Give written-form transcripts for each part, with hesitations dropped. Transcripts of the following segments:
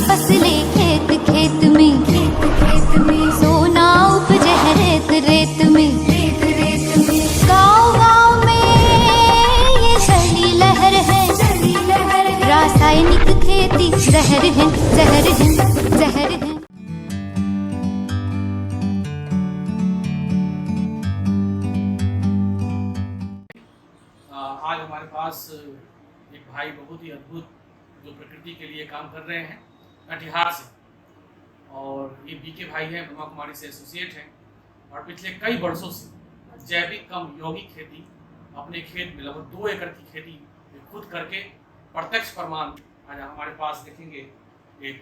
फसले खेत खेत में, सोना उपजे है रेत रेत में। गाँव गाँव में ये चली लहर है, रासायनिक खेती जहर है जहर है जहर है। आज हमारे पास एक भाई बहुत ही अद्भुत जो प्रकृति के लिए काम कर रहे हैं कटिहार से, और ये बीके भाई हैं, ब्रह्मा कुमारी से एसोसिएट हैं, और पिछले कई वर्षों से जैविक कम यौगिक खेती अपने खेत में लगभग 2 एकड़ की खेती खुद करके प्रत्यक्ष प्रमाण आज हमारे पास देखेंगे। एक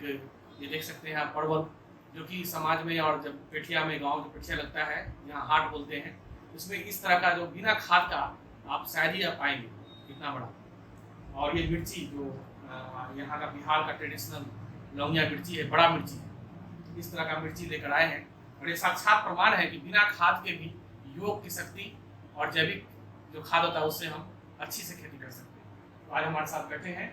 ये देख सकते हैं आप परवल, जो कि समाज में और जब पेठिया में गाँव जो पेठिया लगता है यहाँ हाट बोलते हैं, उसमें इस तरह का जो बिना खाद का आप शायद ही पाएंगे इतना बड़ा। और ये मिर्ची जो यहाँ का बिहार का ट्रेडिशनल लौंगिया मिर्ची है, बड़ा मिर्ची है, इस तरह का मिर्ची लेकर आए हैं, और ये साक्षात प्रमाण है कि बिना खाद के भी योग की शक्ति और जैविक जो खाद होता है उससे हम अच्छी से खेती कर सकते हैं। तो आज हमारे साथ बैठे हैं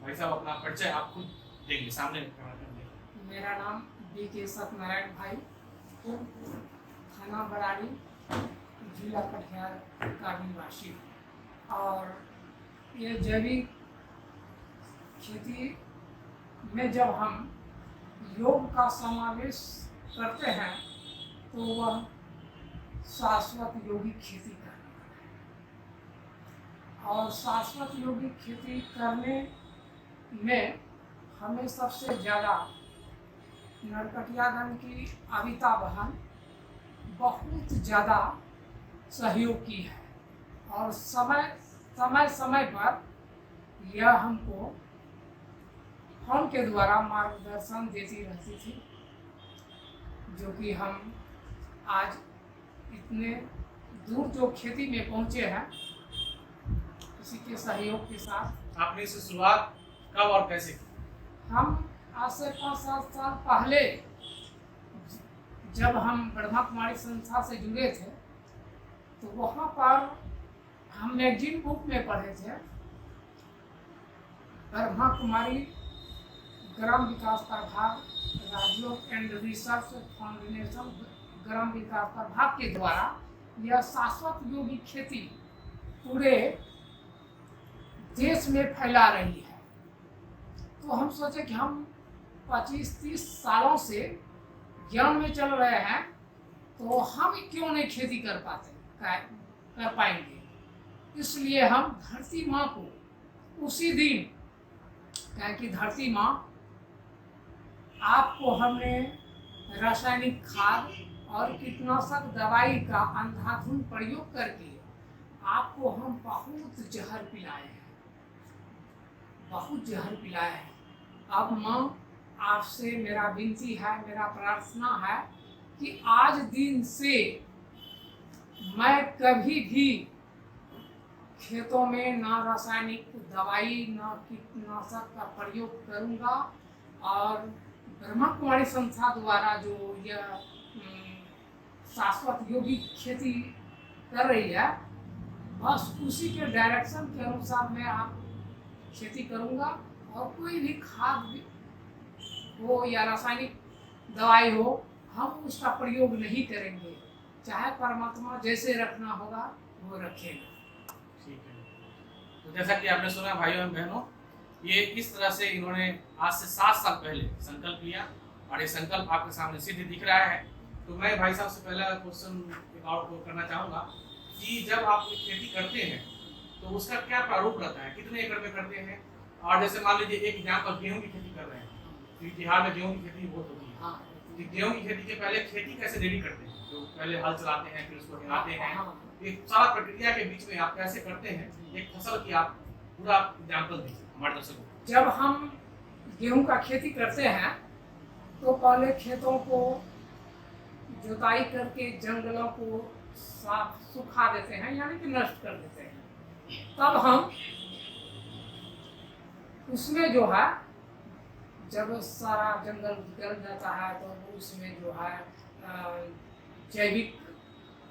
भाई साहब, अपना परिचय आप खुद देंगे सामने कैमरा कर देंगे। मेरा नाम बीके सत्यनारायण भाई, थाना बराड़ी, जिला कटिहार का निवासी। और ये जैविक खेती में जब हम योग का समावेश करते हैं तो वह शाश्वत यौगिक खेती करना है। और शाश्वत यौगिक खेती करने में हमें सबसे ज़्यादा नरकटियागंज की अविता बहन बहुत ज़्यादा सहयोग की है, और समय समय पर यह हमको फोन के द्वारा मार्गदर्शन देती रहती थी, जो कि हम आज इतने दूर जो खेती में पहुंचे हैं किसी के सहयोग के साथ। आपने इससे शुरुआत कब और कैसे की? हम आज से 5-7 साल पहले जब हम ब्रह्मा कुमारी संस्था से जुड़े थे तो वहाँ पर हम मैगजीन बुक में पढ़े थे, ब्रह्मा कुमारी ग्राम विकास प्रभाग, राजयोग एंड रिसर्च फाउंडेशन ग्राम विकास प्रभाग के द्वारा यह शाश्वत यौगिक खेती पूरे देश में फैला रही है। तो हम सोचे कि हम 25-30 सालों से ज्ञान में चल रहे हैं, तो हम क्यों नहीं खेती कर पाएंगे। इसलिए हम धरती माँ को उसी दिन, क्या कि धरती माँ आपको हमने रासायनिक खाद और कीटनाशक दवाई का अंधाधुंध प्रयोग करके आपको हम बहुत जहर पिलाए हैं, बहुत जहर पिलाए हैं। अब माँ आपसे मेरा विनती है, मेरा प्रार्थना है कि आज दिन से मैं कभी भी खेतों में ना रासायनिक दवाई ना कीटनाशक का प्रयोग करूंगा, और ब्रह्मा कुमारी संस्था द्वारा जो यह शाश्वत यौगिक खेती कर रही है, बस उसी के डायरेक्शन के अनुसार मैं आप खेती करूंगा। और कोई भी खाद हो या रासायनिक दवाई हो, हम उसका प्रयोग नहीं करेंगे, चाहे परमात्मा जैसे रखना होगा वो रखेगा। ठीक है, तो जैसा कि आपने सुना भाइयों एवं बहनों, ये इस तरह से इन्होंने आज से 7 साल पहले संकल्प लिया, और ये संकल्प आपके सामने सिद्ध दिख रहा है। तो मैं भाई साहब से पहला क्वेश्चन एक और करना चाहूँगा कि जब आप खेती करते हैं तो उसका क्या प्रारूप रहता है, कितने एकड़ में करते हैं? और जैसे मान लीजिए एक एग्जाम्पल, गेहूँ की खेती कर रहे हैं, क्योंकि बिहार में गेहूँ की खेती बहुत होती है, तो गेहूँ की खेती के पहले खेती कैसे रेडी करते हैं? जो पहले हल चलाते हैं, फिर उसको हिलाते हैं, एक सारा प्रक्रिया के बीच में आप कैसे करते हैं, एक फसल की आप पूरा एग्जाम्पल दीजिए हमारे दर्शकों को। जब हम गेहूं का खेती करते हैं तो पहले खेतों को जुताई करके जंगलों को साफ सुखा देते हैं, यानी कि नष्ट कर देते हैं। तब हम उसमें जो है, जब सारा जंगल जल जाता है तो उसमें जो है जैविक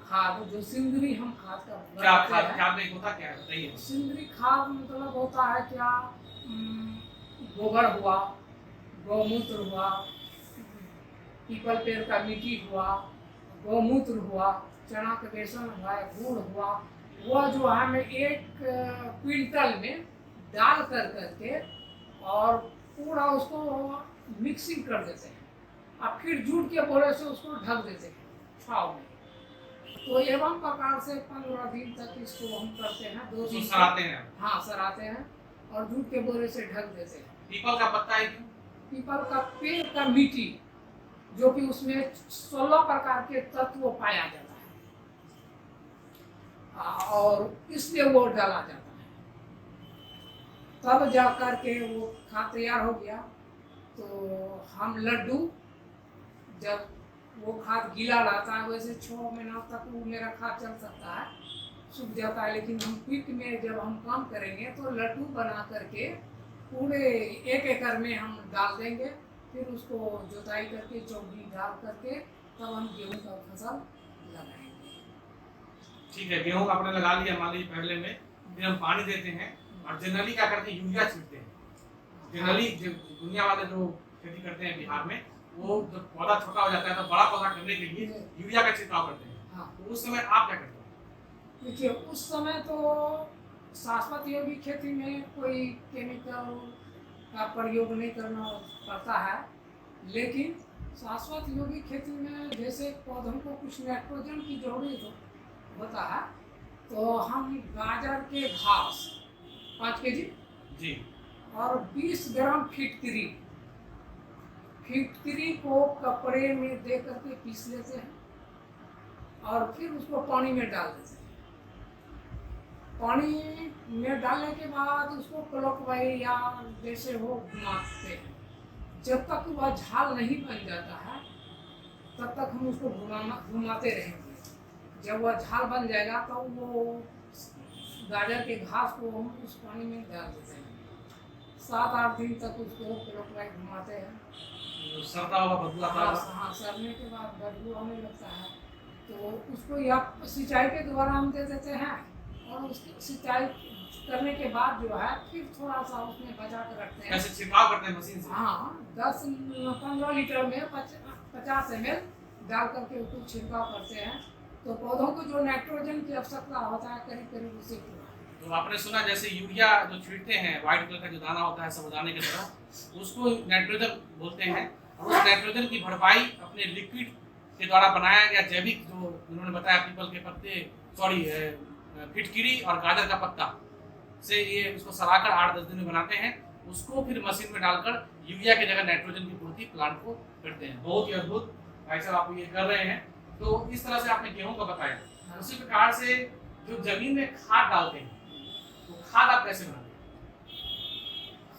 खाद, जो सिंदरी हम खाद का क्या खाद होता क्या है बताइए। सिंदरी खाद मतलब होता है क्या, गोबर हुआ, गौमूत्र हुआ, पीपल पेड़ का मिट्टी हुआ, गौमूत्र हुआ, चना का बेसन हुआ, गुड़ हुआ, वह जो है हमें 1 क्विंटल में डाल कर करके और पूरा उसको मिक्सिंग कर देते हैं। अब फिर जूट के बोरे से उसको ढक देते हैं छाव में। तो एवं प्रकार से 15 दिन तक इसको हम करते हैं। 2 दिन सराते हैं। हाँ, सराते हैं और जूट के बोरे से ढक देते हैं। पीपल का पत्ता है क्यों? पीपल का पेड़ का मिट्टी, जो कि उसमें 16 प्रकार के तत्व पाया जाता है और इसलिए वो डाला जाता है। तब जा कर के वो खाद तैयार हो गया। तो हम लड्डू, जब वो खाद गीला रहता है वैसे 6 महीना तक वो मेरा खाद चल सकता है, सूख जाता है। लेकिन हम क्विक में जब हम काम करेंगे तो लड्डू बना करके पूरे 1 एकड़ में हम डाल देंगे। फिर उसको जोताई करके चौकी डाल करके तब हम गेहूं का फसल लगाएंगे। ठीक है, गेहूं आपने लगा लिया मान लीजिए पहले में, फिर हम पानी देते हैं और जनरली क्या करते हैं, यूरिया छींटते हैं। जनरली दुनिया वाले जो खेती करते हैं बिहार में, वो जब पौधा छोटा हो जाता है तो बड़ा पौधा करने के लिए यूरिया का छिड़काव करते हैं। हाँ, तो उस समय आप क्या करते हैं? देखिए उस समय तो शाश्वत योगी खेती में कोई केमिकल का प्रयोग नहीं करना पड़ता है। लेकिन शाश्वत योगी खेती में जैसे पौधों को कुछ नाइट्रोजन की जरूरत होता है, तो हम गाजर के घास 5 केजी जी और 20 ग्राम फिटकरी को कपड़े में दे करके पीस लेते हैं और फिर उसको पानी में डाल देते हैं। पानी में डालने के बाद उसको क्लॉकवाइज या जैसे हो घुमाते हैं। जब तक वह झाल नहीं बन जाता है तब तक हम उसको घुमाते रहेंगे। जब वह झाल बन जाएगा तो वो गाजर के घास को हम उस पानी में डाल देते हैं। 7-8 दिन तक उसको क्लॉकवाइज घुमाते हैं। सरता होगा, बदबू आता होगा। हाँ, सरने के बाद बदबू आने लगता है तो उसको या सिंचाई के द्वारा हम दे देते हैं और उसकी सिंचाई करने के बाद जो है फिर थोड़ा सा उसमें बचा कर रखते हैं। कैसे छिड़काव करते हैं मशीन से? हाँ, 10-15 लीटर में 50 ml डाल करके उसको छिड़काव करते हैं। तो पौधों को जो नाइट्रोजन की आवश्यकता होता है करीब करीब उसे पूरा। तो आपने सुना जैसे यूरिया जो छींटते हैं, व्हाइट कलर का जो दाना होता है साबुदाने की तरह, उसको नाइट्रोजन बोलते हैं। और उस नाइट्रोजन की भरपाई अपने लिक्विड के द्वारा बनाया गया जैविक, जो उन्होंने बताया पीपल के पत्ते, फिटकिरी और गाजर का पत्ता से ये उसको सलाकर 8-10 दिन में बनाते हैं। उसको फिर मशीन में डालकर यूरिया की जगह नाइट्रोजन की पूर्ति प्लांट को करते हैं। बहुत ही अद्भुत भाई साहब आप ये कर रहे हैं। तो इस तरह से आपने गेहूं का बताया। उसी प्रकार से जो जमीन में खाद डालते हैं, तो खाद आप कैसे बनाते हैं?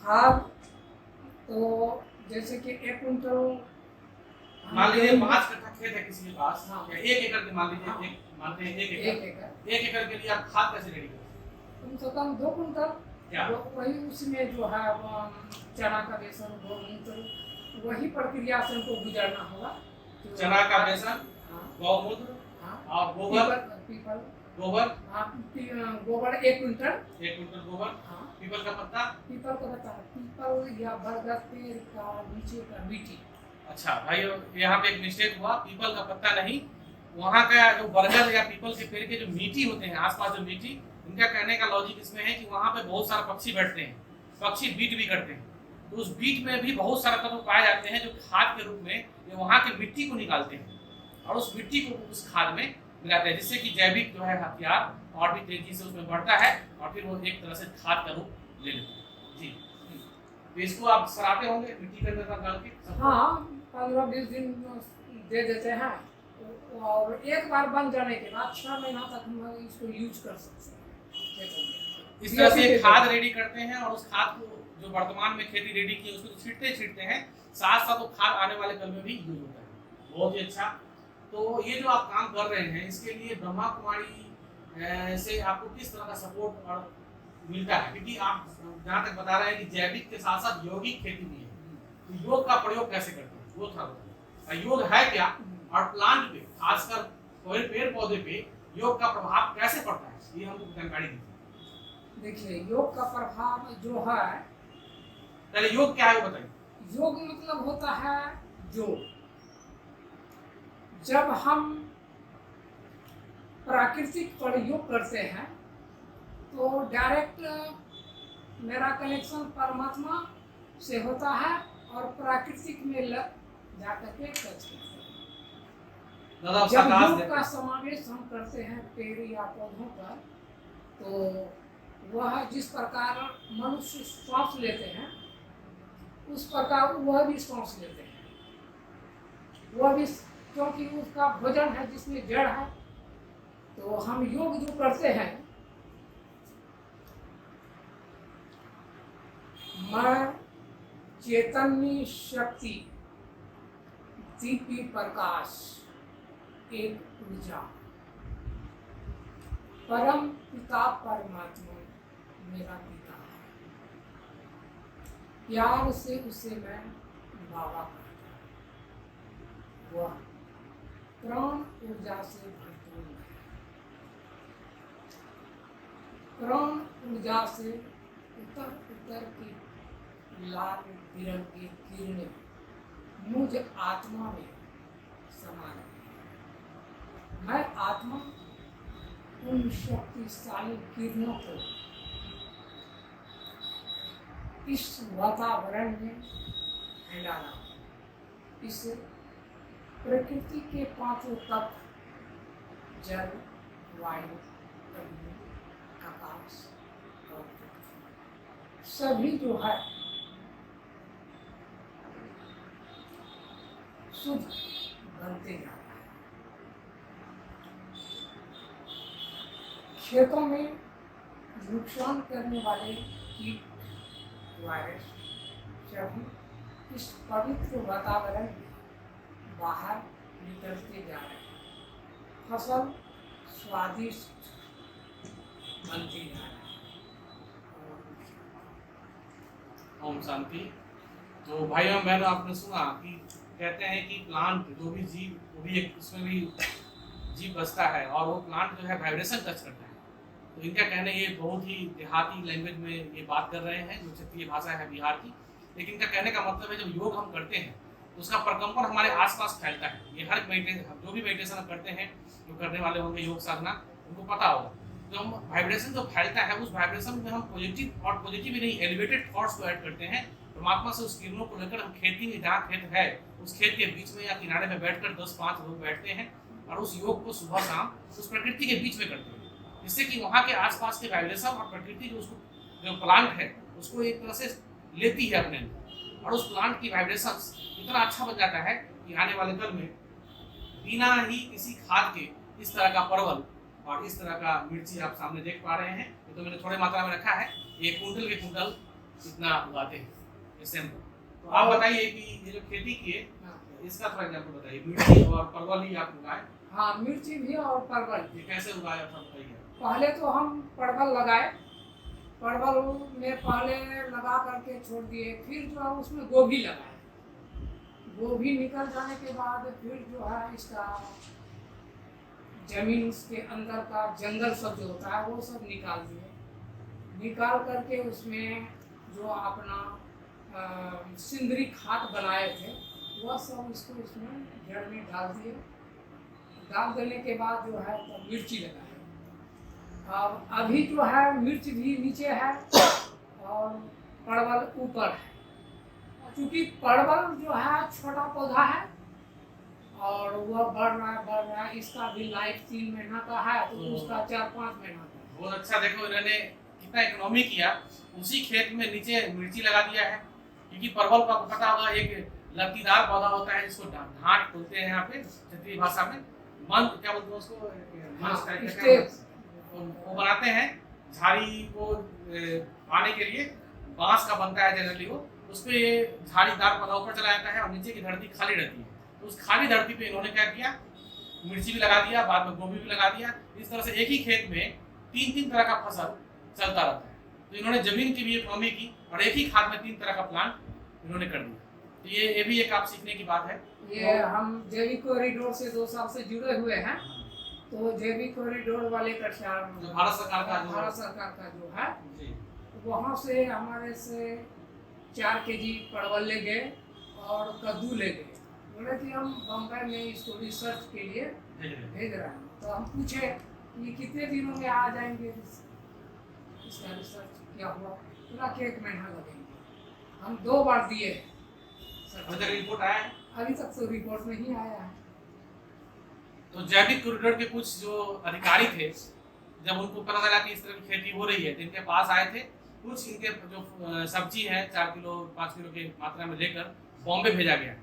खाद तो जैसे कि 1 कुंटल मान लीजिए 5 कट्ठा खेत है किसी के पास, हाँ। या 1 एकड़ के मान लीजिए, हाँ। मानते हैं 1 1 एकड़, एकड़ 1 एकड़ के लिए आप खाद कैसे रेडी करते हैं? कम से कम 2 कुंटल। क्या? वही उसमें जो है चना का बेसन, गौमूत्र, वही प्रक्रिया से हमको गुजरना होगा। चना का बेसन, हाँ, गौमूत्र हाँ, और गोबर, पीपल गोबर हाँ, गोबर 1 कुंटल। 1 कुंटल गोबर, हाँ, पीपल का पत्ता। पीपल का पत्ता, पीपल या बरगद पेड़ का नीचे का मिट्टी। अच्छा भाई, यहाँ पे एक मिस्टेक हुआ, पीपल का पत्ता नहीं, वहाँ का जो बरगद या पीपल के पेड़ के जो मीठी होते हैं, आसपास जो मीठी, उनका कहने का लॉजिक इसमें है कि वहाँ पे बहुत सारे पक्षी बैठते हैं, पक्षी बीट भी करते हैं। तो उस बीट में भी बहुत सारे तत्व पाए जाते हैं जो खाद के रूप में ये वहाँ के मिट्टी को निकालते हैं और उस मिट्टी को उस खाद में मिलाते हैं, जिससे कि जैविक जो है हथियार और भी तेजी से उसमें बढ़ता है और फिर वो एक तरह से खाद का रूप ले लेता है। जी, तो इसको आप सराते होंगे मिट्टी के अंदर डाल के? हाँ, 15-20 दिन दे देते हैं और एक बार बन जाने के बाद 6 महीना तक हम इसको यूज कर सकते हैं खेतों में। इस तरह से खाद रेडी करते हैं और उस खाद को जो वर्तमान में खेती रेडी की उसको छींटते हैं, साथ साथ वो खाद आने वाले कल में भी यूज होता है। बहुत ही अच्छा। तो ये जो आप काम कर रहे हैं इसके लिए ब्रह्मा कुमारी से आपको किस तरह का सपोर्ट और मिलता है? क्योंकि आप जहाँ तक बता रहे हैं कि जैविक के साथ साथ यौगिक खेती भी है, तो योग का प्रयोग कैसे करते हैं वो थोड़ा बताइए। योग है क्या और प्लांट पे, खासकर पेड़ पौधे पे योग का प्रभाव कैसे पड़ता है, ये हमको जानकारी दीजिए। देखिए, योग का प्रभाव जो है, पहले योग क्या है वो बताइए। योग मतलब होता है योग। जब हम प्राकृतिक पर योग करते हैं तो डायरेक्ट मेरा कनेक्शन परमात्मा से होता है और प्राकृतिक में जाकर के टच करते हैं। दादा जब प्रकाश योग देते का हैं। समावेश हम करते हैं पेड़ या पौधों पर, तो वह जिस प्रकार मनुष्य श्वास लेते हैं उस प्रकार वह भी श्वास लेते हैं। वह भी क्योंकि उसका भोजन है जिसमें जड़ है। तो हम योग जो करते हैं, मैं चैतन्य शक्ति, दीप्ति प्रकाश, एक ऊर्जा, परम पिता परमात्मा मेरा पिता है। प्यार से उसे मैं बाबा कहता हूँ। वह प्राण ऊर्जा से भरपूर है। प्राण ऊर्जा से उतर उतर की लाल बिरंगी किरणें मुझ आत्मा में समा रही है। मैं आत्मा उन शक्तिशाली किरणों को इस वातावरण में फैला रहा हूं। इस प्रकृति के पांचों तत्व जल, वायु, अग्नि, आकाश और पृथ्वी सभी जो है शुद्ध बनते जा रहा है। खेतों में नुकसान करने वाले कीट, वायरस सभी इस पवित्र वातावरण में बाहर निकलते जा रहे हैं। फसल स्वादिष्ट बनती जा रही है। ओम शांति। तो भाइयों बहनों, आपने सुना कि कहते हैं कि प्लांट जो भी जीव, वो भी एक उसमें भी जीव बसता है और वो प्लांट जो है वाइब्रेशन टच करता है। तो इनका कहना ये बहुत ही देहाती लैंग्वेज में ये बात कर रहे हैं, जो क्षेत्रीय भाषा है बिहार की। लेकिन इनका कहने का मतलब है जब योग हम करते हैं तो उसका प्रकम्पन हमारे आसपास फैलता है। ये हर जो भी मेडिटेशन हम करते हैं, जो करने वाले होंगे योग साधना, उनको पता होगा। तो हम वाइब्रेशन जो फैलता है उस वाइब्रेशन में हम पॉजिटिव और पॉजिटिव ही नहीं एलिवेटेड थॉट्स को ऐड करते हैं। परमात्मा से उस किरणों को लेकर हम खेती में, जहाँ खेत है उस खेत के बीच में या किनारे में बैठकर 10-5 लोग बैठते हैं और उस योग को सुबह शाम उस प्रकृति के बीच में करते हैं, जिससे कि वहाँ के आसपास के वाइब्रेशन और प्रकृति जो प्लांट है उसको एक तरह से लेती है अपने अंदर, और उस प्लांट की वाइब्रेशंस इतना अच्छा बन जाता है कि आने वाले कल में बिना ही किसी खाद के इस तरह का परवल और इस तरह का मिर्ची आप सामने देख पा रहे हैं। ये तो मैंने थोड़े मात्रा में रखा है, ये कुंटल के कुंटल इतना उगाते हैं इस सैंपल। तो आप बताइए कि ये जो खेती किए इसका थोड़ा एग्जाम्पल बताइए। मिर्ची और परवल ही आप उगाए? हाँ, मिर्ची भी और परवल। ये कैसे उगाया था बताइए। पहले तो हम परवल लगाए, परवल में पहले लगा करके छोड़ दिए, फिर जो है उसमें गोभी लगाए। गोभी निकल जाने के बाद फिर जो है इसका जमीन के अंदर का जंगल सब जो होता है वो सब निकाल दिए। निकाल करके उसमें जो अपना सिंदरी खाद बनाए थे वह सब इसको इसमें जड़ में डाल दिए। डाल देने के बाद जो है तो मिर्ची लगाए। अब अभी जो है मिर्च भी नीचे है और परवल ऊपर है। क्योंकि परवल जो है छोटा पौधा है और वह बढ़ रहा है। इसका भी लाइफ 3 महीना का है, तो उसका 4-5 महीना का है। बहुत अच्छा। देखो इन्होंने कितना इकोनॉमी किया, उसी खेत में नीचे मिर्ची लगा दिया है। क्योंकि परवल को आपको पता होगा एक लतीदार पौधा होता है जिसको डांट बोलते हैं यहाँ पे क्षेत्रीय भाषा में। मंद क्या बोलते हैं उसको, वो बनाते हैं झाड़ी को पाने के लिए। बांस का बनता है जनरली, वो उस पे ये झाड़ीदार पौधा ऊपर चला जाता है और नीचे की धरती खाली रहती है। तो उस खाली धरती पे इन्होंने क्या किया, मिर्ची भी लगा दिया, बाद में गोभी भी लगा दिया। इस तरह से एक ही खेत में 3-3 तरह का फसल चलता रहता है। तो इन्होंने जमीन की भी इकोनॉमी की और एक ही खाद में 3 तरह का प्लांट इन्होंने कर दिया। तो ये भी एक आप सीखने की बात है। ये हम जैविक कॉरिडोर से 2 साल से जुड़े हुए हैं। तो जैविक कॉरिडोर वाले का जो भारत सरकार का जो है जी, वहाँ से हमारे से 4 केजी परवल ले गए और कद्दू ले गए। बोले कि हम बम्बई में इसको रिसर्च के लिए भेज रहे हैं। तो हम पूछे कि कितने दिनों में आ जाएंगे, इसका रिसर्च क्या हुआ? पूरा कि 1 महीना लगेंगे। हम 2 बार दिए, अभी तक रिपोर्ट आया है? अभी तक तो रिपोर्ट नहीं आया है। तो जैविक कॉरिडोर के कुछ जो अधिकारी थे, जब उनको पता चला कि इस तरह की खेती हो रही है, तो इनके पास आए थे। कुछ इनके जो सब्जी है 4 किलो 5 किलो की मात्रा में लेकर बॉम्बे भेजा गया।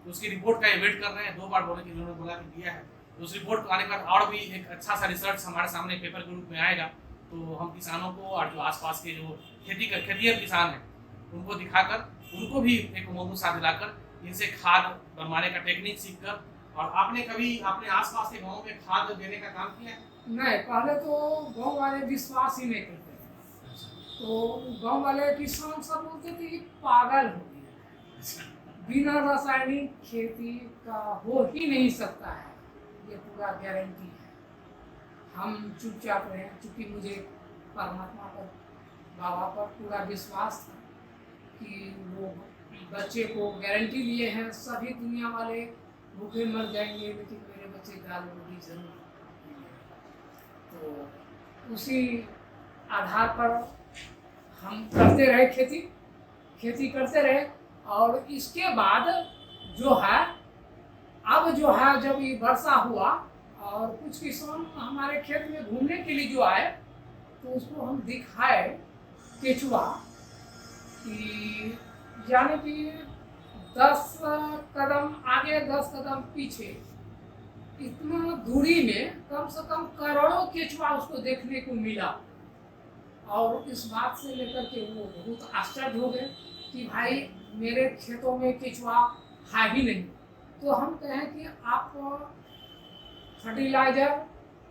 तो उसकी रिपोर्ट का वेट कर रहे हैं। 2 बार बोले कि उन्होंने बोला कि दिया है। तो उस रिपोर्ट आने के बाद और भी एक अच्छा सा रिसर्च हमारे सामने पेपर के रूप में आएगा। तो हम किसानों को और जो आसपास के जो खेतिहर किसान हैं उनको दिखाकर, उनको भी एक मौजूद साथ दिलाकर इनसे खाद बनवाने का टेक्निक सीख कर। और आपने कभी अपने आसपास के गाँव में खाद देने का काम किया है? नहीं, पहले तो गांव वाले विश्वास ही नहीं करते थे। तो गांव वाले किसान सब बोलते थे कि पागल हो गया, बिना रासायनिक खेती का हो ही नहीं सकता है, ये पूरा गारंटी है। हम चुपचाप रहे, चूँकि मुझे परमात्मा पर, बाबा पर पूरा विश्वास था कि वो बच्चे को गारंटी लिए हैं। सभी दुनिया वाले भूखे मर जाएंगे लेकिन मेरे बच्चे दाल रोटी जरूर। तो उसी आधार पर हम करते रहे, खेती करते रहे। और इसके बाद जो है, अब जो है, जब ये वर्षा हुआ और कुछ किसान हमारे खेत में घूमने के लिए जो आए, तो उसको हम दिखाए केचुआ कि यानी कि 10 कदम आगे 10 कदम पीछे, इतना दूरी में कम से कम करोड़ों केचुआ उसको देखने को मिला। और इस बात से लेकर के वो बहुत आश्चर्य हो गए कि भाई मेरे खेतों में केचुआ है ही नहीं। तो हम कहें कि आप फर्टिलाइजर,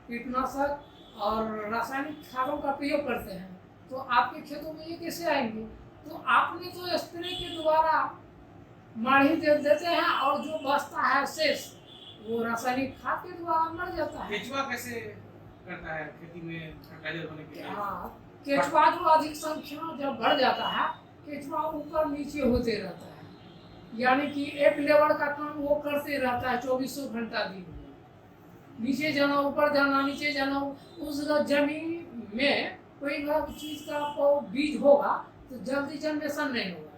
कीटनाशक और रासायनिक खादों का प्रयोग करते हैं, तो आपके खेतों में ये कैसे आएंगे? तो आपने तो स्प्रे के द्वारा माढ़ी दे देते हैं और जो बचता है शेष वो रासायनिक खाद के द्वारा मर जाता है। केचुआ कैसे करता है खेती में फर्टिलाइजर होने के लिए? हाँ, केचुआ जो अधिक संख्या जब बढ़ जाता है, केचुआ ऊपर नीचे होते रहता है। यानी कि एक लेबर का काम वो करते रहता है 24 घंटा दिन में। नीचे जाना, ऊपर जाना, नीचे जाना। उस जमीन में कोई चीज का बीज होगा तो जल्दी जनरेशन नहीं होगा,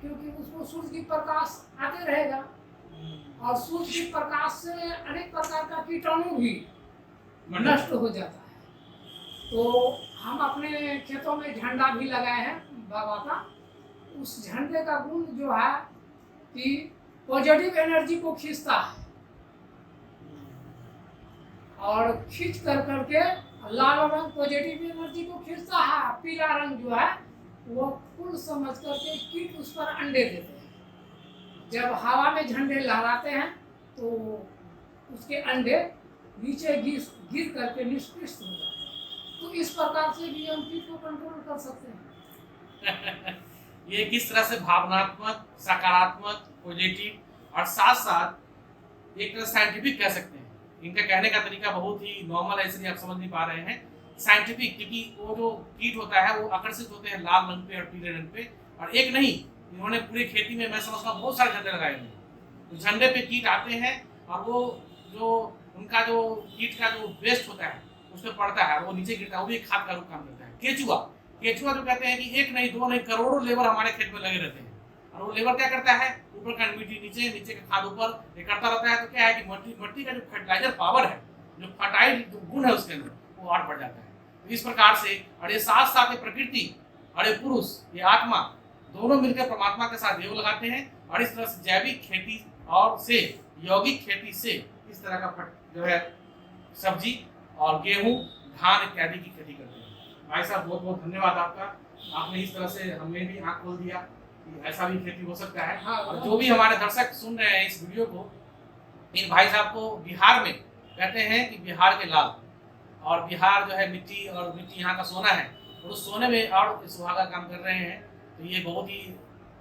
क्योंकि उसको सूर्य की प्रकाश आते रहेगा और सूर्य की प्रकाश से अनेक प्रकार का कीटाणु भी नष्ट हो जाता है। तो हम अपने खेतों में झंडा भी लगाए हैं बाबा का। उस झंडे का गुण जो है कि पॉजिटिव एनर्जी को खींचता है और खींच कर करके लाल रंग पॉजिटिव एनर्जी को खींचता है। पीला रंग जो है वो फूल समझ करके कीट उस पर अंडे देते हैं। जब हवा में झंडे लहराते हैं तो उसके अंडे नीचे गिर करके निष्क्रिय हो जाते हैं। तो इस प्रकार से भी हम कीट को कंट्रोल कर सकते हैं। ये किस तरह से भावनात्मक, सकारात्मक, पॉजिटिव और साथ साथ एक तरह साइंटिफिक कह सकते हैं। इनका कहने का तरीका बहुत ही नॉर्मल है, इसलिए आप समझ नहीं पा रहे हैं। साइंटिफिक, क्योंकि वो जो कीट होता है वो आकर्षित होते हैं लाल रंग पे और पीले रंग पे। और एक नहीं, इन्होंने पूरी खेती में मैं समझता हूँ बहुत सारे झंडे लगाए हुए हैं। तो झंडे पे कीट आते हैं और वो जो उनका जो कीट का जो वेस्ट होता है उस पर पड़ता है, वो नीचे गिरता है, वो भी खाद का रूप काम करता है। केचुआ जो कहते हैं कि एक नहीं, दो नहीं, करोड़ों लेबर हमारे खेत में लगे रहते हैं। और वो लेबर क्या करता है, ऊपर का मिट्टी नीचे, नीचे का खाद ऊपर, ये करता रहता है। तो क्या है कि मट्टी का जो फर्टिलाइजर पावर है, जो फर्टाइल जो गुण है उसके अंदर, वो और बढ़ जाता है। तो इस प्रकार से, और ये साथ साथ प्रकृति और ये पुरुष, ये आत्मा, दोनों मिलकर परमात्मा के साथ योग लगाते हैं। और इस तरह से जैविक खेती और से यौगिक खेती से इस तरह का जो है सब्जी और गेहूं, धान इत्यादि की खेती करते हैं। भाई साहब बहुत बहुत धन्यवाद आपका। आपने इस तरह से हमें भी आँख खोल दिया कि ऐसा भी खेती हो सकता है। हाँ, और जो भी हमारे दर्शक सुन रहे हैं इस वीडियो को, इन भाई साहब को बिहार में कहते हैं कि बिहार के लाल, और बिहार जो है मिट्टी, और मिट्टी यहाँ का सोना है, और उस सोने में और सुहागा काम कर रहे हैं। तो ये बहुत ही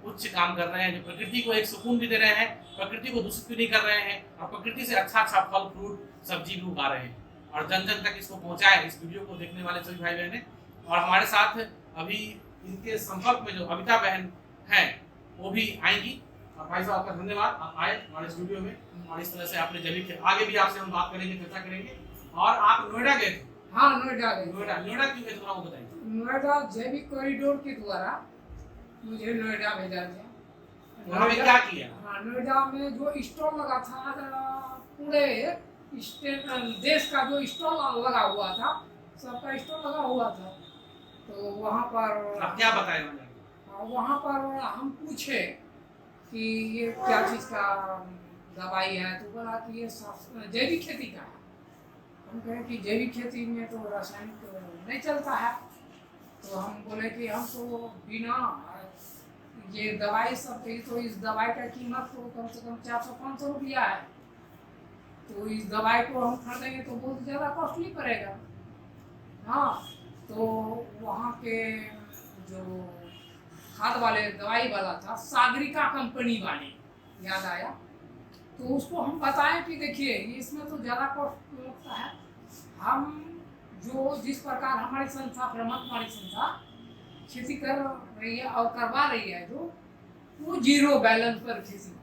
उच्च काम कर रहे हैं, जो प्रकृति को एक सुकून भी दे रहे हैं, प्रकृति को दूषित भी नहीं कर रहे हैं, और प्रकृति से अच्छा अच्छा फल फ्रूट सब्जी भी उगा रहे हैं। और जन जन तक इसको पहुँचाए, इस वीडियो को देखने वाले सभी भाई बहन। और हमारे साथ अभी इनके संपर्क में जो अमिता बहन हैं, वो भी आएंगी। और भाई साहब आपका धन्यवाद, आप आए हमारे स्टूडियो में और इस तरह से आपने जैविक खेती, आगे भी आपसे हम बात करेंगे, चर्चा करेंगे। और आप नोएडा गए थे? हाँ, नोएडा गए। नोएडा क्यों गए थोड़ा वो बताइए। नोएडा जैविक कॉरिडोर के द्वारा मुझे नोएडा भेजा गया। वहाँ में क्या किया? हाँ, नोएडा में जो स्टॉल लगा था, पूरे देश का जो स्टॉल लगा हुआ था, सबका स्टॉल लगा हुआ था, तो वहाँ पर आप क्या बताए उन्होंने? वहाँ पर हम पूछे कि ये क्या चीज़ का दवाई है, तो बोला कि ये जैविक खेती का है। हम कहें कि जैविक खेती में तो रासायनिक नहीं चलता है, तो हम बोले कि हम तो बिना ये दवाई सब की, तो इस दवाई का कीमत तो कम से कम 400-500 रुपया है, तो इस दवाई को हम खरीदेंगे तो बहुत ज़्यादा कॉस्टली पड़ेगा। हाँ, तो वहाँ के जो खाद वाले दवाई वाला था, सागरिका कंपनी वाले, याद आया, तो उसको हम बताएं कि देखिए इसमें तो ज़्यादा कॉस्ट लगता है, हम जो जिस प्रकार हमारी संस्था, ब्रह्मा कुमारी संस्था खेती कर रही है और करवा रही है, जो वो 0 बैलेंस पर खेती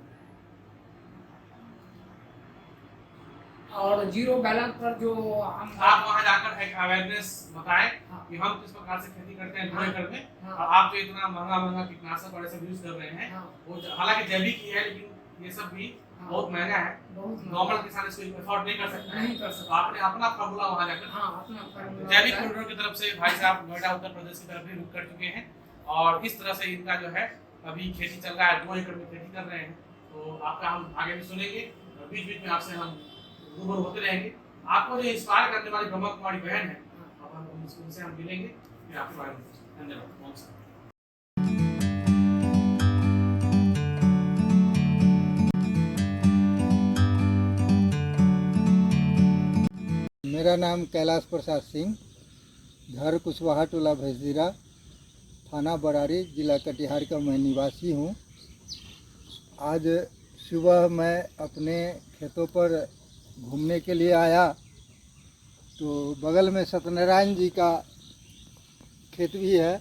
और 0 बैलेंस पर जो हम, आप वहाँ जाकर एक अवेयरनेस बताएं। हाँ, कि हम किस प्रकार से खेती करते हैं हाँ, घर में। हाँ, और आप जो इतना महंगा कीटनाशक और सब यूज कर रहे हैं, हाँ, वो हालांकि जैविक ही है, लेकिन ये सब भी हाँ, बहुत महंगा है, बहुत नॉर्मल किसान इसको अफोर्ड नहीं कर सकता है। नहीं कर तो सकता। आपने अपना फॉर्मूला वहाँ जाकर, हाँ, अपना फॉर्मूला जैविक बताया। कॉरिडोर की तरफ से भाई साहब नोएडा उत्तर प्रदेश की तरफ भी रुक कर चुके हैं, और इस तरह से इनका जो है अभी खेती चल रहा है, 2 एकड़ में खेती कर रहे हैं। तो आपका हम आगे भी सुनेंगे और बीच बीच में आपसे हम रूबरू होते रहेंगे। आपको जो इंस्पायर करने वाली ब्रह्मा कुमारी बहन है, अब हम उनसे हम मिलेंगे, फिर आपके बारे में। धन्यवाद। नमस्कार। मेरा नाम कैलाश प्रसाद सिंह, घर कुशवाहा टोला भैंसदीरा, थाना बरारी, जिला कटिहार का मैं निवासी हूँ। आज सुबह मैं अपने खेतों पर घूमने के लिए आया, तो बगल में सत्यनारायण जी का खेत भी है,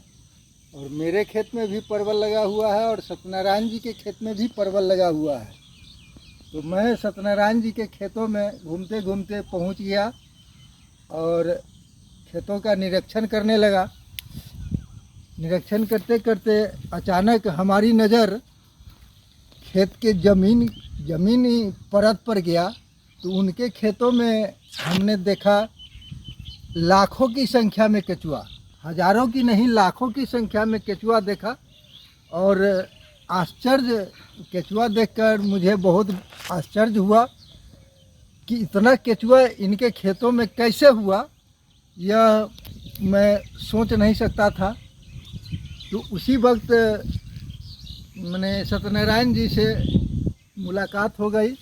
और मेरे खेत में भी परवल लगा हुआ है, और सत्यनारायण जी के खेत में भी परवल लगा हुआ है। तो मैं सत्यनारायण जी के खेतों में घूमते घूमते पहुंच गया और खेतों का निरीक्षण करने लगा। निरीक्षण करते करते अचानक हमारी नज़र खेत के ज़मीनी परत पर गया, तो उनके खेतों में हमने देखा लाखों की संख्या में केचुआ, हजारों की नहीं लाखों की संख्या में केचुआ देखा। और आश्चर्य, केचुआ देखकर मुझे बहुत आश्चर्य हुआ कि इतना केचुआ इनके खेतों में कैसे हुआ, यह मैं सोच नहीं सकता था। तो उसी वक्त मैंने सत्यनारायण जी से मुलाकात हो गई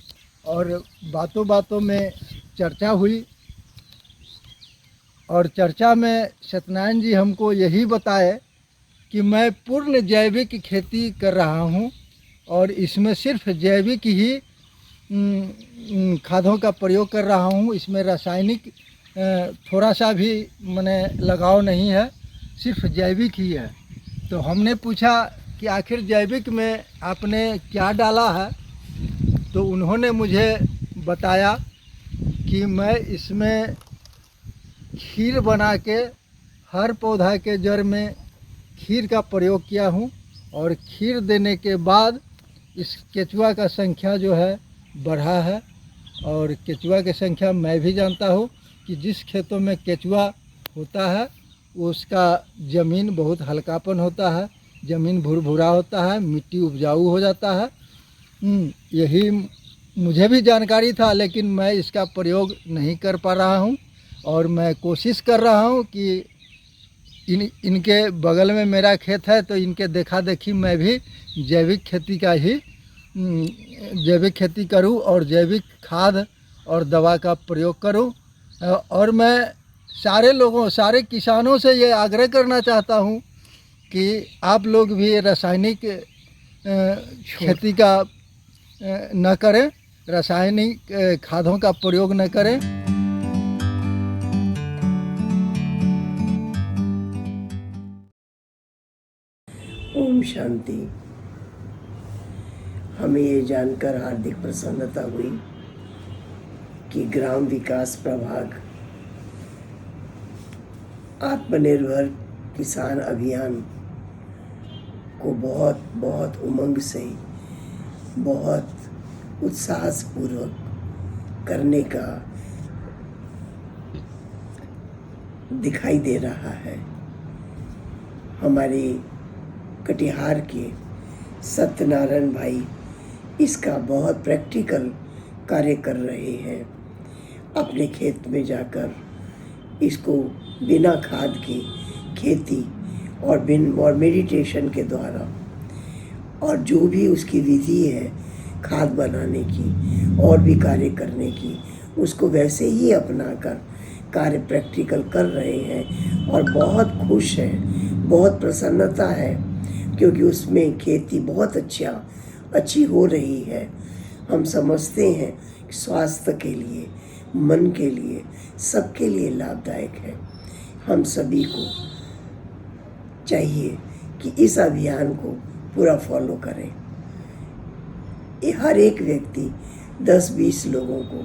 और बातों बातों में चर्चा हुई, और चर्चा में सत्यनारायण जी हमको यही बताए कि मैं पूर्ण जैविक खेती कर रहा हूँ, और इसमें सिर्फ जैविक ही खादों का प्रयोग कर रहा हूँ, इसमें रासायनिक थोड़ा सा भी मैंने लगाव नहीं है, सिर्फ जैविक ही है। तो हमने पूछा कि आखिर जैविक में आपने क्या डाला है, तो उन्होंने मुझे बताया कि मैं इसमें खीर बना के हर पौधा के जड़ में खीर का प्रयोग किया हूँ, और खीर देने के बाद इस केचुआ का संख्या जो है बढ़ा है। और केचुआ की संख्या मैं भी जानता हूँ कि जिस खेतों में केचुआ होता है उसका ज़मीन बहुत हल्कापन होता है, ज़मीन भुरभुरा होता है, मिट्टी उपजाऊ हो जाता है। यही मुझे भी जानकारी था, लेकिन मैं इसका प्रयोग नहीं कर पा रहा हूँ, और मैं कोशिश कर रहा हूँ कि इनके बगल में मेरा खेत है, तो इनके देखा देखी मैं भी जैविक खेती का ही जैविक खेती करूं और जैविक खाद और दवा का प्रयोग करूं। और मैं सारे लोगों, सारे किसानों से ये आग्रह करना चाहता हूं कि आप लोग भी रासायनिक खेती का न करें, रासायनिक खादों का प्रयोग न करें। ओम शांति। हमें ये जानकर हार्दिक प्रसन्नता हुई कि ग्राम विकास प्रभाग आत्मनिर्भर किसान अभियान को बहुत बहुत उमंग से, बहुत उत्साहपूर्वक करने का दिखाई दे रहा है। हमारे कटिहार के सत्यनारायण भाई इसका बहुत प्रैक्टिकल कार्य कर रहे हैं। अपने खेत में जाकर इसको बिना खाद की खेती और मेडिटेशन के द्वारा और जो भी उसकी विधि है खाद बनाने की और भी कार्य करने की, उसको वैसे ही अपनाकर कार्य प्रैक्टिकल कर रहे हैं और बहुत खुश हैं, बहुत प्रसन्नता है क्योंकि उसमें खेती बहुत अच्छी हो रही है। हम समझते हैं कि स्वास्थ्य के लिए, मन के लिए, सबके लिए लाभदायक है। हम सभी को चाहिए कि इस अभियान को पूरा फॉलो करें। हर एक व्यक्ति 10-20 लोगों को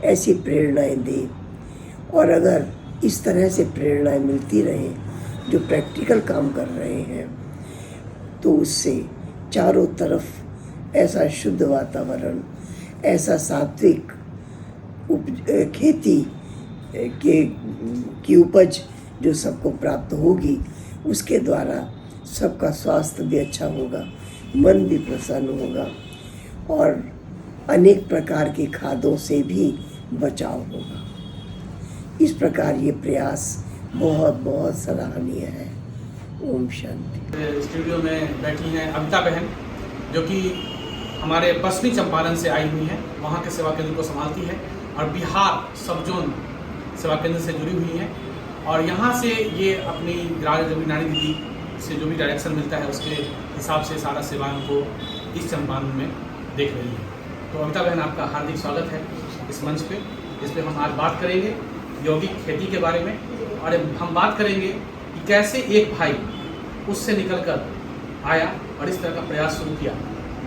ऐसी प्रेरणाएं दे और अगर इस तरह से प्रेरणाएं मिलती रहें जो प्रैक्टिकल काम कर रहे हैं तो उससे चारों तरफ ऐसा शुद्ध वातावरण, ऐसा सात्विक खेती की उपज जो सबको प्राप्त होगी, उसके द्वारा सबका स्वास्थ्य भी अच्छा होगा, मन भी प्रसन्न होगा और अनेक प्रकार की खादों से भी बचाव होगा। इस प्रकार ये प्रयास बहुत बहुत सराहनीय है। ओम शांति। स्टूडियो में बैठी हैं अमिता बहन, जो कि हमारे पश्चिमी चंपारण से आई हुई हैं, वहाँ के सेवा केंद्र को संभालती है और बिहार सब जोन सेवा केंद्र से जुड़ी हुई हैं और यहाँ से ये अपनी नारी दीदी से जो भी डायरेक्शन मिलता है उसके हिसाब से सारा सेवाओं को इस चंपारण में देख रही है। तो अमिता बहन, आपका हार्दिक स्वागत है इस मंच पे। इस पर हम आज बात करेंगे यौगिक खेती के बारे में और हम बात करेंगे कि कैसे एक भाई उससे निकलकर आया और इस तरह का प्रयास शुरू किया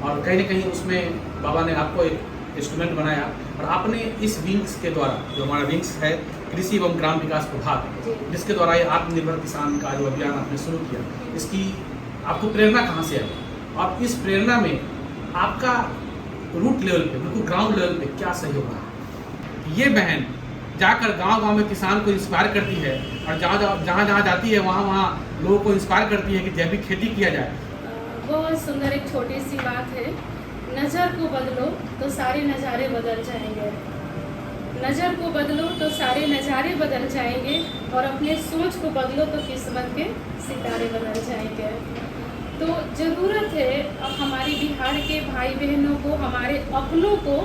और कहीं ना कहीं उसमें बाबा ने आपको एक इंस्ट्रूमेंट बनाया और आपने इस विंग्स के द्वारा, जो हमारा विंग्स है कृषि एवं ग्राम विकास प्रभाग, जिसके द्वारा ये आत्मनिर्भर किसान का जो अभियान आपने शुरू किया, इसकी आपको प्रेरणा कहाँ से आई और इस प्रेरणा में आपका रूट लेवल पे, बिल्कुल ग्राउंड लेवल पे क्या सहयोग रहा? ये बहन जाकर गांव-गांव में किसान को इंस्पायर करती है और जहाँ जाती है वहाँ लोगों को इंस्पायर करती है कि जैविक खेती किया जाए। बहुत सुंदर एक छोटी सी बात है, नज़र को बदलो तो सारे नज़ारे बदल जाएंगे। नज़र को बदलो तो सारे नज़ारे बदल जाएंगे और अपने सोच को बदलो तो किस्मत के सितारे बदल जाएंगे। तो ज़रूरत है अब हमारी बिहार के भाई बहनों को, हमारे अपनों को,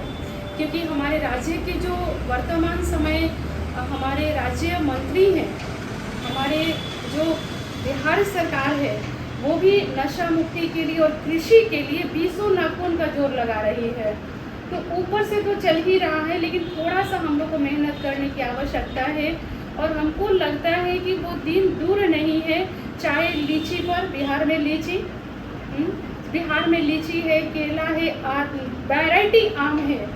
क्योंकि हमारे राज्य के जो वर्तमान समय हमारे राज्य मंत्री हैं, हमारे जो बिहार सरकार है, वो भी नशा मुक्ति के लिए और कृषि के लिए बीसों नाखून का जोर लगा रही है। तो ऊपर से तो चल ही रहा है, लेकिन थोड़ा सा हम लोग को मेहनत करने की आवश्यकता है और हमको लगता है कि वो दिन दूर नहीं है। चाहे लीची पर, बिहार में लीची है, केला है, वैरायटी आम है,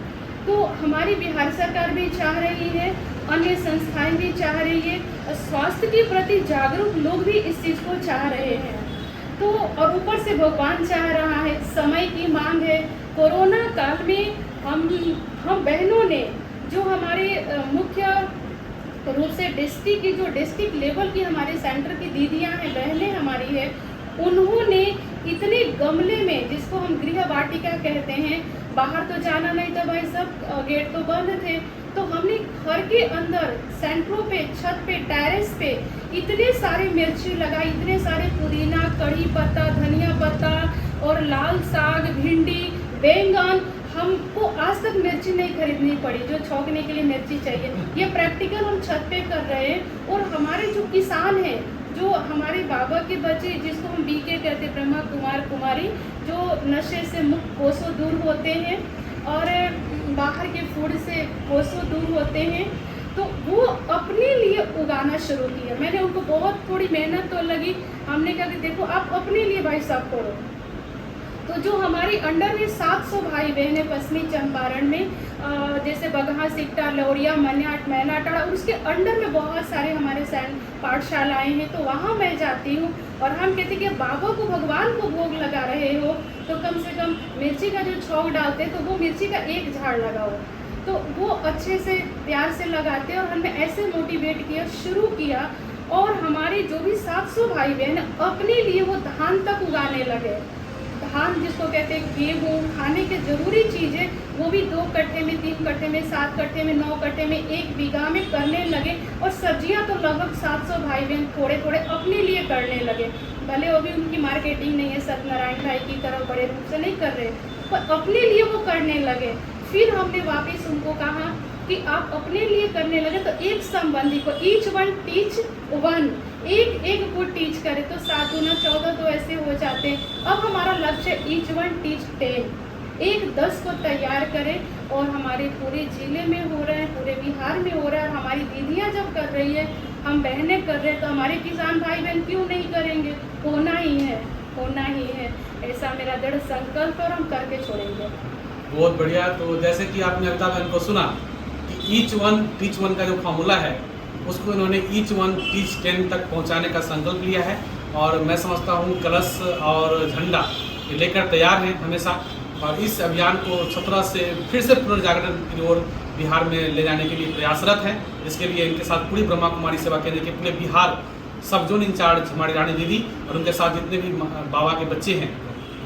तो हमारी बिहार सरकार भी चाह रही है, अन्य संस्थाएं भी चाह रही है और स्वास्थ्य के प्रति जागरूक लोग भी इस चीज़ को चाह रहे हैं। तो और ऊपर से भगवान चाह रहा है, समय की मांग है। कोरोना काल में हम बहनों ने जो हमारे मुख्य रूप से डिस्ट्रिक्ट लेवल की हमारे सेंटर की दीदियां हैं, बहनें हमारी है, उन्होंने इतने गमले में, जिसको हम गृह वाटिका कहते हैं, बाहर तो जाना नहीं था भाई, सब गेट तो बंद थे, तो हमने घर के अंदर सेंटरों पे, छत पे, टेरेस पे इतने सारे मिर्ची लगाई, इतने सारे पुदीना, कड़ी पत्ता, धनिया पत्ता और लाल साग, भिंडी, बैंगन। हमको आज तक मिर्ची नहीं खरीदनी पड़ी, जो छौंकने के लिए मिर्ची चाहिए। ये प्रैक्टिकल हम छत पे कर रहे हैं और हमारे जो किसान हैं, जो हमारे बाबा के बच्चे, जिसको हम बीके कहते, ब्रह्मा कुमार कुमारी, जो नशे से मुक्त कोसों दूर होते हैं और बाहर के फूड से कोसों दूर होते हैं, तो वो अपने लिए उगाना शुरू किया। मैंने उनको बहुत थोड़ी मेहनत तो लगी, हमने कहा कि देखो आप अपने लिए भाई सब करो। तो जो हमारी अंडर में 700 भाई बहन है पश्चिमी चंपारण में, जैसे बगहा, सिकटा, लौरिया, मन्याट, मैनाटाड़ा, और उसके अंडर में बहुत सारे हमारे सैन पाठशालाएँ हैं। तो वहाँ मैं जाती हूँ और हम कहते कि बाबा को, भगवान को भोग लगा रहे हो तो कम से कम मिर्ची का जो छौंक डालते तो वो मिर्ची का एक झाड़ लगाओ। तो वो अच्छे से प्यार से लगाते और हमने ऐसे मोटिवेट किया, शुरू किया, और हमारे जो भी 700 भाई बहन अपने लिए वो धान तक उगाने लगे। धान जिसको कहते हैं गेहूँ, खाने के जरूरी चीज़ें, वो भी 2 कट्ठे में, 3 कट्ठे में, 7 कट्ठे में, 9 कट्ठे में, 1 बीघा में करने लगे। और सब्जियां तो लगभग 700 भाई बहन थोड़े थोड़े अपने लिए करने लगे। भले वो भी उनकी मार्केटिंग नहीं है सत्यनारायण भाई की तरह बड़े रूप से नहीं कर रहे, पर अपने लिए वो करने लगे। फिर हमने वापस उनको कहा कि आप अपने लिए करने लगे तो एक संबंधी को ईच वन टीच वन, एक को टीच करे तो 7 दूना 14 तो ऐसे हो जाते हैं। अब हमारा लक्ष्य ईच वन टीच 10, एक 10 को तैयार करें। और हमारे पूरे जिले में हो रहा है, पूरे बिहार में हो रहा है। हमारी दीदियाँ जब कर रही है, हम बहनें कर रहे हैं, तो हमारे किसान भाई बहन क्यों नहीं करेंगे? होना ही है, होना ही है, ऐसा मेरा दृढ़ संकल्प और हम करके छोड़ेंगे। बहुत बढ़िया। तो जैसे कि आपने अमिता बहन को सुना कि ईच वन टीच वन का जो फॉर्मूला है उसको इन्होंने ईच वन टीच 10 तक पहुंचाने का संकल्प लिया है। और मैं समझता हूं कलश और झंडा ये लेकर तैयार हैं हमेशा। और इस अभियान को 17 से फिर से पुनर्जागरण की ओर बिहार में ले जाने के लिए प्रयासरत हैं। इसके लिए इनके साथ पूरी ब्रह्मा कुमारी सेवा केंद्र के पूरे बिहार सब जोन इंचार्ज हमारी रानी दीदी और उनके साथ जितने भी बाबा के बच्चे हैं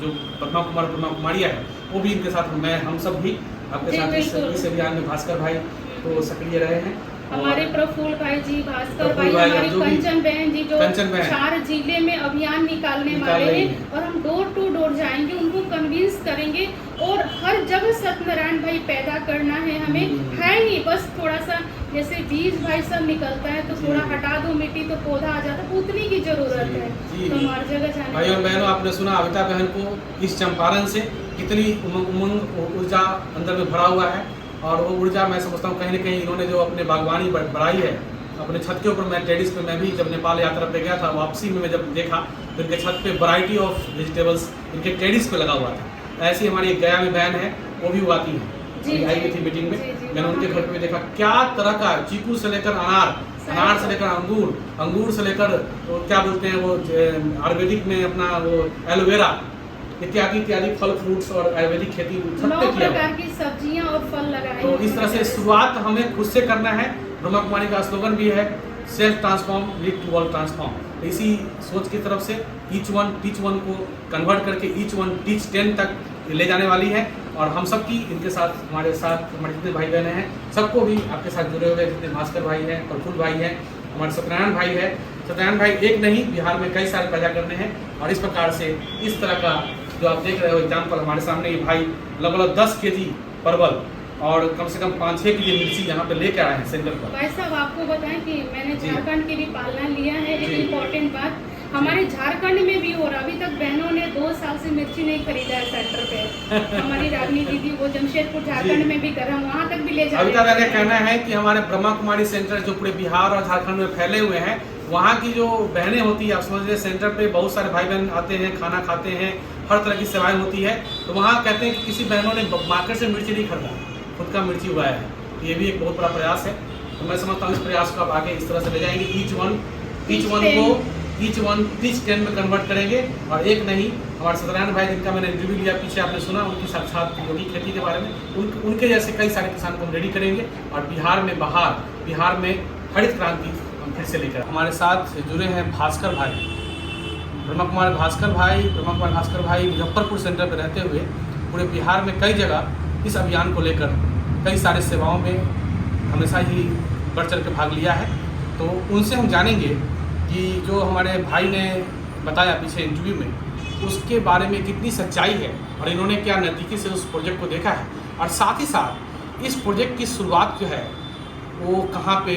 जो ब्रह्मा कुमारियाँ हैं वो भी इनके साथ, मैं हम सब भी आपके साथ इस अभियान में भास्कर भाई तो सक्रिय रहे हैं। हमारे प्रफुल्ल भाई जी, भास्कर भाई, हमारी कंचन बहन जी जो 4 जिले में अभियान निकालने वाले हैं। और हम डोर टू डोर जाएंगे, उनको कन्विंस करेंगे। और हर जगह सत्यनारायण भाई पैदा करना है हमें, है ही बस थोड़ा सा जैसे बीज भाई सब निकलता है तो थोड़ा हटा दो मिट्टी तो पौधा आ जाता है, उतनी की जरूरत है। तो हर जगह जाने भाई और बहनों, आपने सुना अमिता बहन को इस चंपारण से कितनी उमंग ऊर्जा अंदर में भरा हुआ है। और वो ऊर्जा मैं समझता हूँ कहीं ना कहीं इन्होंने जो अपने बागवानी बढ़ाई है अपने छत के ऊपर। मैं टेरिस पे मैं भी जब नेपाल यात्रा पे गया था, वापसी में मैं जब देखा तो इनके छत पे वैरायटी ऑफ वेजिटेबल्स इनके टेरिस पे लगा हुआ था। ऐसी हमारी एक गया में बहन है, वो भी उगाती है, आई हुई थी मीटिंग में। मैंने उनके घर पे देखा क्या तरह का चीकू से लेकर अनार से लेकर अंगूर से लेकर क्या बोलते हैं वो आयुर्वेदिक में अपना वो एलोवेरा इत्यादि फल फ्रूट्स और आयुर्वेदिक खेती 9 प्रकार की सब्जियां और फल लगाए। तो इस तरह से शुरुआत हमें खुद से करना है। ब्रह्मा कुमारी का स्लोगन भी है self transform lead to world transform. तो इसी सोच की तरफ से ईच वन टीच वन को कन्वर्ट करके ईच वन टीच 10 तक ले जाने वाली है। और हम सबकी इनके साथ हमारे जितने भाई बहनें हैं सबको भी आपके साथ जुड़े हुए, जितने भास्कर भाई हैं, प्रफुल्ल भाई हैं, हमारे सत्यनारायण भाई है। सत्यनारायण भाई एक नहीं, बिहार में कई सारे पैदा करने हैं। और इस प्रकार से इस तरह का जो आप देख रहे हो एग्जाम्पल हमारे सामने, ये भाई लगभग 10 kg परवल और कम से कम 5-6 kg मिर्ची यहाँ पे लेके आए हैं सेंटर पर। भाई साहब आपको बताएं कि मैंने झारखंड की भी पालना लिया है। एक इम्पोर्टेंट बात, हमारे झारखंड में भी हो रहा, अभी तक बहनों ने 2 साल से मिर्ची नहीं खरीदा है सेंटर पे। हमारी रागनी दीदी वो जमशेदपुर झारखंड में भी कर, हम वहाँ तक भी ले जा रहे हैं। अभी कहना है कि हमारे ब्रह्मा कुमारी सेंटर जो पूरे बिहार और झारखंड में फैले हुए हैं, वहाँ की जो बहनें होती है, आप समझ लीजिए सेंटर पे बहुत सारे भाई बहन आते हैं, खाना खाते हैं, हर तरह की सेवाएं होती है। तो वहाँ कहते हैं कि किसी बहनों ने मार्केट से मिर्ची नहीं खरीदा, खुद का मिर्ची उगाया है। ये भी एक बहुत बड़ा प्रयास है। तो मैं समझता हूँ इस प्रयास को आप आगे इस तरह से ले जाएंगे। ईच वन टीच 10 में कन्वर्ट करेंगे। और एक नहीं, हमारे सत्यनारायण भाई जिनका मैंने इंटरव्यू लिया पीछे आपने सुना, उनकी साक्षात योगी खेती के बारे में, उनके जैसे कई सारे किसान को हम रेडी करेंगे। और बिहार में हरित क्रांति हम फिर से लेकर। हमारे साथ जुड़े हैं भास्कर भाई, ब्रह्मा कुमार भास्कर भाई मुजफ्फरपुर सेंटर पर रहते हुए पूरे बिहार में कई जगह इस अभियान को लेकर कई सारे सेवाओं में हमेशा ही बढ़ चढ़ के भाग लिया है। तो उनसे हम जानेंगे कि जो हमारे भाई ने बताया पीछे इंटरव्यू में, उसके बारे में कितनी सच्चाई है और इन्होंने क्या नज़दीकी से उस प्रोजेक्ट को देखा है। और साथ ही साथ इस प्रोजेक्ट की शुरुआत जो है वो कहाँ पे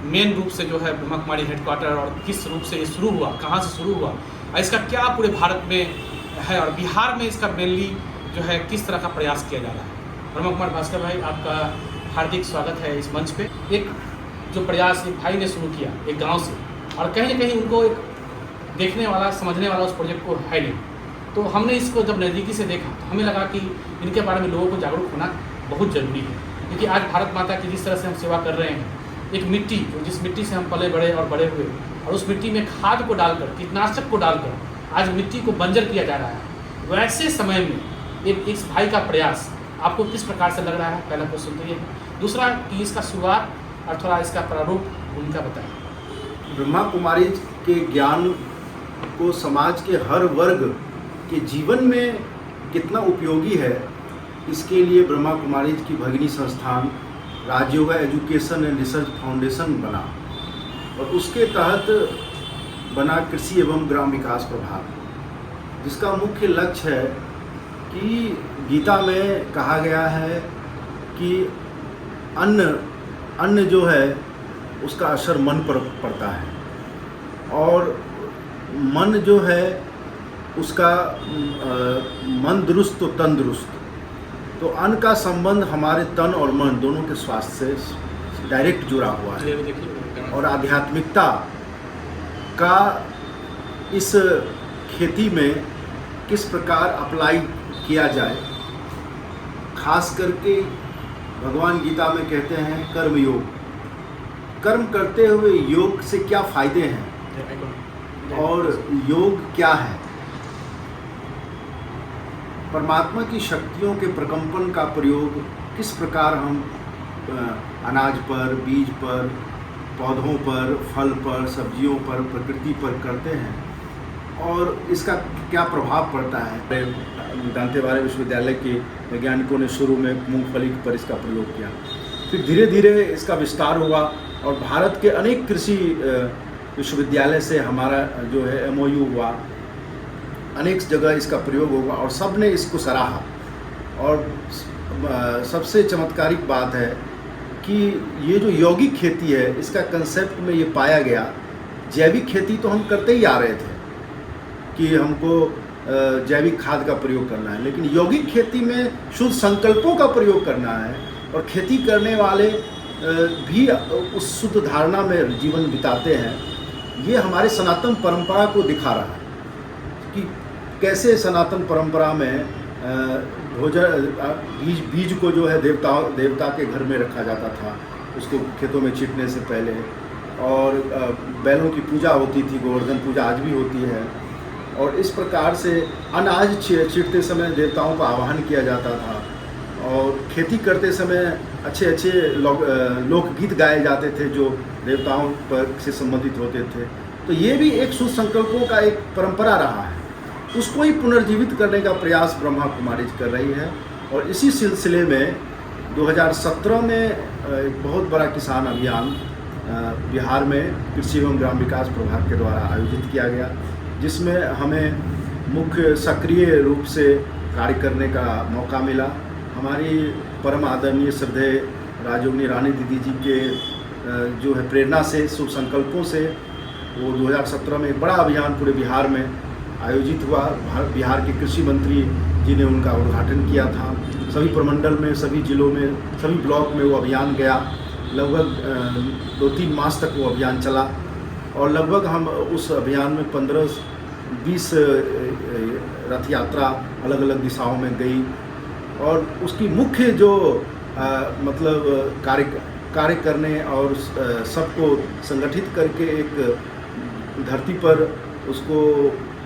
मेन रूप से जो है ब्रह्मा कुमारी हेडक्वार्टर और किस रूप से ये शुरू हुआ, कहाँ से शुरू हुआ, और इसका क्या पूरे भारत में है और बिहार में इसका मेनली जो है किस तरह का प्रयास किया जा रहा है। ब्रह्मा कुमार भास्कर भाई, आपका हार्दिक स्वागत है इस मंच पे। एक जो प्रयास एक भाई ने शुरू किया एक गांव से, और कहीं ना कहीं उनको एक देखने वाला समझने वाला उस प्रोजेक्ट को है नहीं, तो हमने इसको जब नज़दीकी से देखा तो हमें लगा कि इनके बारे में लोगों को जागरूक होना बहुत ज़रूरी है, क्योंकि आज भारत माता की जिस तरह से हम सेवा कर रहे हैं, एक मिट्टी जिस मिट्टी से हम पले बड़े और बड़े हुए, और उस मिट्टी में खाद को डालकर, कीटनाशक को डालकर आज मिट्टी को बंजर किया जा रहा है, वैसे समय में इस भाई का प्रयास आपको किस प्रकार से लग रहा है? पहला क्वेश्चन तो ये है। दूसरा कि इसका शुरुआत और थोड़ा इसका प्रारूप भूमिका बताएं। ब्रह्मा कुमारी के ज्ञान को समाज के हर वर्ग के जीवन में कितना उपयोगी है, इसके लिए ब्रह्मा कुमारी की भगिनी संस्थान Rajyoga education and research foundation बना, और उसके तहत बना कृषि एवं ग्राम विकास प्रभाग, जिसका मुख्य लक्ष्य है कि गीता में कहा गया है कि अन्न जो है उसका असर मन पर पड़ता है, और मन जो है उसका मन दुरुस्त तो तन दुरुस्त। तो अन्न का संबंध हमारे तन और मन दोनों के स्वास्थ्य से डायरेक्ट जुड़ा हुआ है, और आध्यात्मिकता का इस खेती में किस प्रकार अप्लाई किया जाए, खास करके भगवान गीता में कहते हैं कर्म योग, कर्म करते हुए योग से क्या फायदे हैं और योग क्या है। परमात्मा की शक्तियों के प्रकंपन का प्रयोग किस प्रकार हम अनाज पर, बीज पर, पौधों पर, फल पर, सब्जियों पर, प्रकृति पर करते हैं, और इसका क्या प्रभाव पड़ता है। दांतेवाड़ा विश्वविद्यालय के वैज्ञानिकों ने शुरू में मूंगफली पर इसका प्रयोग किया, फिर धीरे धीरे इसका विस्तार हुआ, और भारत के अनेक कृषि विश्वविद्यालय से हमारा जो है MOU हुआ, अनेक जगह इसका प्रयोग होगा, और सब ने इसको सराहा। और सबसे चमत्कारिक बात है कि ये जो यौगिक खेती है, इसका कंसेप्ट में ये पाया गया, जैविक खेती तो हम करते ही आ रहे थे कि हमको जैविक खाद का प्रयोग करना है, लेकिन यौगिक खेती में शुद्ध संकल्पों का प्रयोग करना है, और खेती करने वाले भी उस शुद्ध धारणा में जीवन बिताते हैं। ये हमारे सनातन परंपरा को दिखा रहा है कि कैसे सनातन परंपरा में बीज को जो है देवता के घर में रखा जाता था, उसको खेतों में छींटने से पहले, और बैलों की पूजा होती थी, गोवर्धन पूजा आज भी होती है, और इस प्रकार से अनाज छींटते समय देवताओं का आवाहन किया जाता था, और खेती करते समय अच्छे अच्छे लोकगीत गाए जाते थे जो देवताओं पर से संबंधित होते थे। तो ये भी एक शुद्ध संकल्पों का एक परंपरा रहा है, उसको ही पुनर्जीवित करने का प्रयास ब्रह्मा कुमारी कर रही है। और इसी सिलसिले में 2017 में एक बहुत बड़ा किसान अभियान बिहार में कृषि एवं ग्राम विकास प्रभाग के द्वारा आयोजित किया गया, जिसमें हमें मुख्य सक्रिय रूप से कार्य करने का मौका मिला। हमारी परम आदरणीय श्रद्धेय राजयोगिनी रानी दीदी जी के जो है प्रेरणा से, शुभ संकल्पों से, वो 2017 में एक बड़ा अभियान पूरे बिहार में आयोजित हुआ। बिहार के कृषि मंत्री जी ने उनका उद्घाटन किया था। सभी प्रमंडल में, सभी जिलों में, सभी ब्लॉक में वो अभियान गया। लगभग 2-3 मास तक वो अभियान चला, और लगभग हम उस अभियान में 15-20 रथ यात्रा अलग अलग दिशाओं में गई, और उसकी मुख्य जो मतलब कार्य करने और सबको संगठित करके एक धरती पर उसको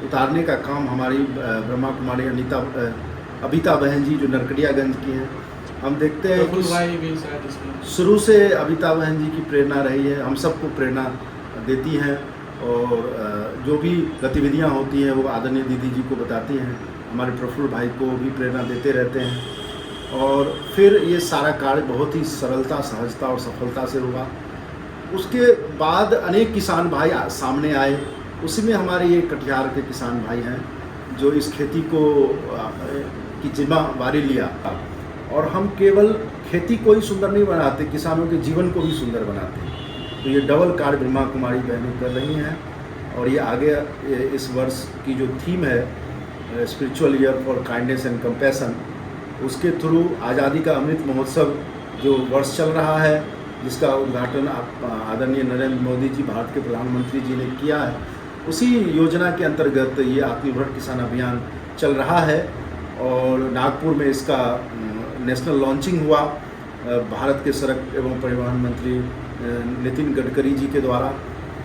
उतारने का काम हमारी ब्रह्मा कुमारी अबिता बहन जी जो नरकटियागंज की हैं। हम देखते हैं कि शुरू से अबिता बहन जी की प्रेरणा रही है, हम सबको प्रेरणा देती हैं, और जो भी गतिविधियां होती हैं वो आदरणीय दीदी जी को बताती हैं। हमारे प्रफुल्ल भाई को भी प्रेरणा देते रहते हैं, और फिर ये सारा कार्य बहुत ही सरलता, सहजता और सफलता से हुआ। उसके बाद अनेक किसान भाई सामने आए, उसी में हमारे ये कटिहार के किसान भाई हैं जो इस खेती को की जिम्मेवारी लिया। और हम केवल खेती को ही सुंदर नहीं बनाते, किसानों के जीवन को भी सुंदर बनाते हैं। तो ये डबल कार्य ब्रह्मा कुमारी बहनें कर रही हैं, और ये आगे इस वर्ष की जो थीम है spiritual year for kindness and compassion, उसके थ्रू आज़ादी का अमृत महोत्सव जो वर्ष चल रहा है, जिसका उद्घाटन आदरणीय नरेंद्र मोदी जी, भारत के प्रधानमंत्री जी ने किया है, उसी योजना के अंतर्गत ये आत्मनिर्भर किसान अभियान चल रहा है और नागपुर में इसका नेशनल लॉन्चिंग हुआ भारत के सड़क एवं परिवहन मंत्री नितिन गडकरी जी के द्वारा।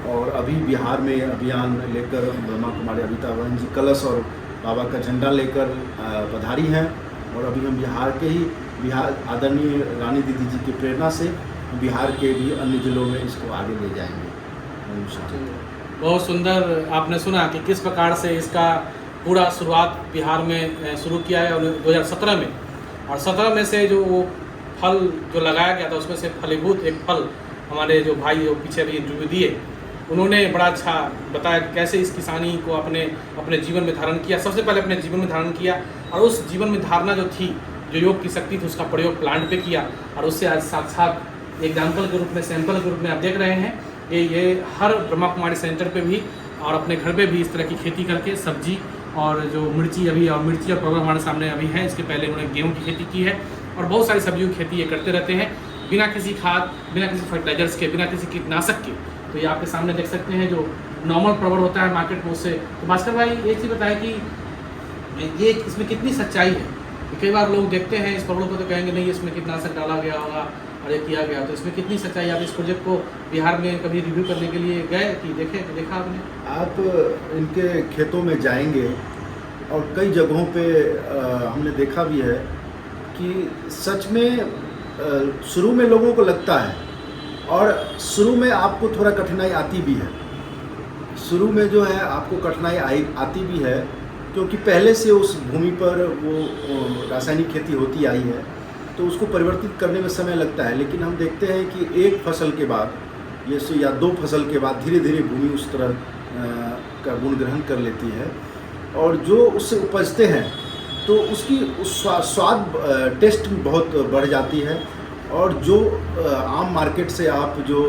और अभी बिहार में अभियान लेकर ब्रह्मा कुमारी अबिता बहन जी कलश और बाबा का झंडा लेकर पधारी हैं। और अभी हम बिहार आदरणीय रानी दीदी जी की प्रेरणा से बिहार के भी अन्य जिलों में इसको आगे ले जाएंगे। बहुत सुंदर। आपने सुना कि किस प्रकार से इसका पूरा शुरुआत बिहार में शुरू किया है 2017 में, और 17 में से जो वो फल जो लगाया गया था उसमें से फलीभूत एक फल हमारे जो भाई जो पीछे भी इंटरव्यू दिए उन्होंने बड़ा अच्छा बताया कि कैसे इस किसानी को अपने जीवन में धारण किया। सबसे पहले अपने जीवन में धारण किया और उस जीवन में धारणा जो थी, जो योग की शक्ति थी, उसका प्रयोग प्लांट पे किया और उससे आज साक्षात एग्जाम्पल के रूप में, सैंपल के रूप में आप देख रहे हैं। ये हर ब्रह्मा कुमारी सेंटर पे भी और अपने घर पे भी इस तरह की खेती करके सब्जी और जो मिर्ची और प्रॉब्लम हमारे सामने अभी है, इसके पहले उन्होंने गेहूँ की खेती की है और बहुत सारी सब्जियों की खेती ये करते रहते हैं बिना किसी खाद, बिना किसी फर्टिलाइजर्स के, बिना किसी कीटनाशक के। तो ये आपके सामने देख सकते हैं जो नॉर्मल प्रॉबर होता है मार्केट में उससे। तो भास्कर भाई एक चीज़ बताएं कि ये इसमें कितनी सच्चाई है? कई बार लोग देखते हैं इस प्रॉब्लम को तो कहेंगे नहीं इसमें कीटनाशक डाला गया होगा और ये किया गया, तो इसमें कितनी सच्चाई? आप इस प्रोजेक्ट को बिहार में कभी रिव्यू करने के लिए गए कि देखा आपने? आप इनके खेतों में जाएंगे और कई जगहों पे हमने देखा भी है कि सच में शुरू में लोगों को लगता है और शुरू में आपको थोड़ा कठिनाई आती भी है। शुरू में जो है आपको कठिनाई आती भी है क्योंकि पहले से उस भूमि पर वो रासायनिक खेती होती आई है, तो उसको परिवर्तित करने में समय लगता है। लेकिन हम देखते हैं कि एक फसल के बाद या 2 फसल के बाद धीरे धीरे भूमि उस तरह का गुण ग्रहण कर लेती है और जो उससे उपजते हैं तो उसकी स्वाद टेस्ट बहुत बढ़ जाती है। और जो आम मार्केट से आप जो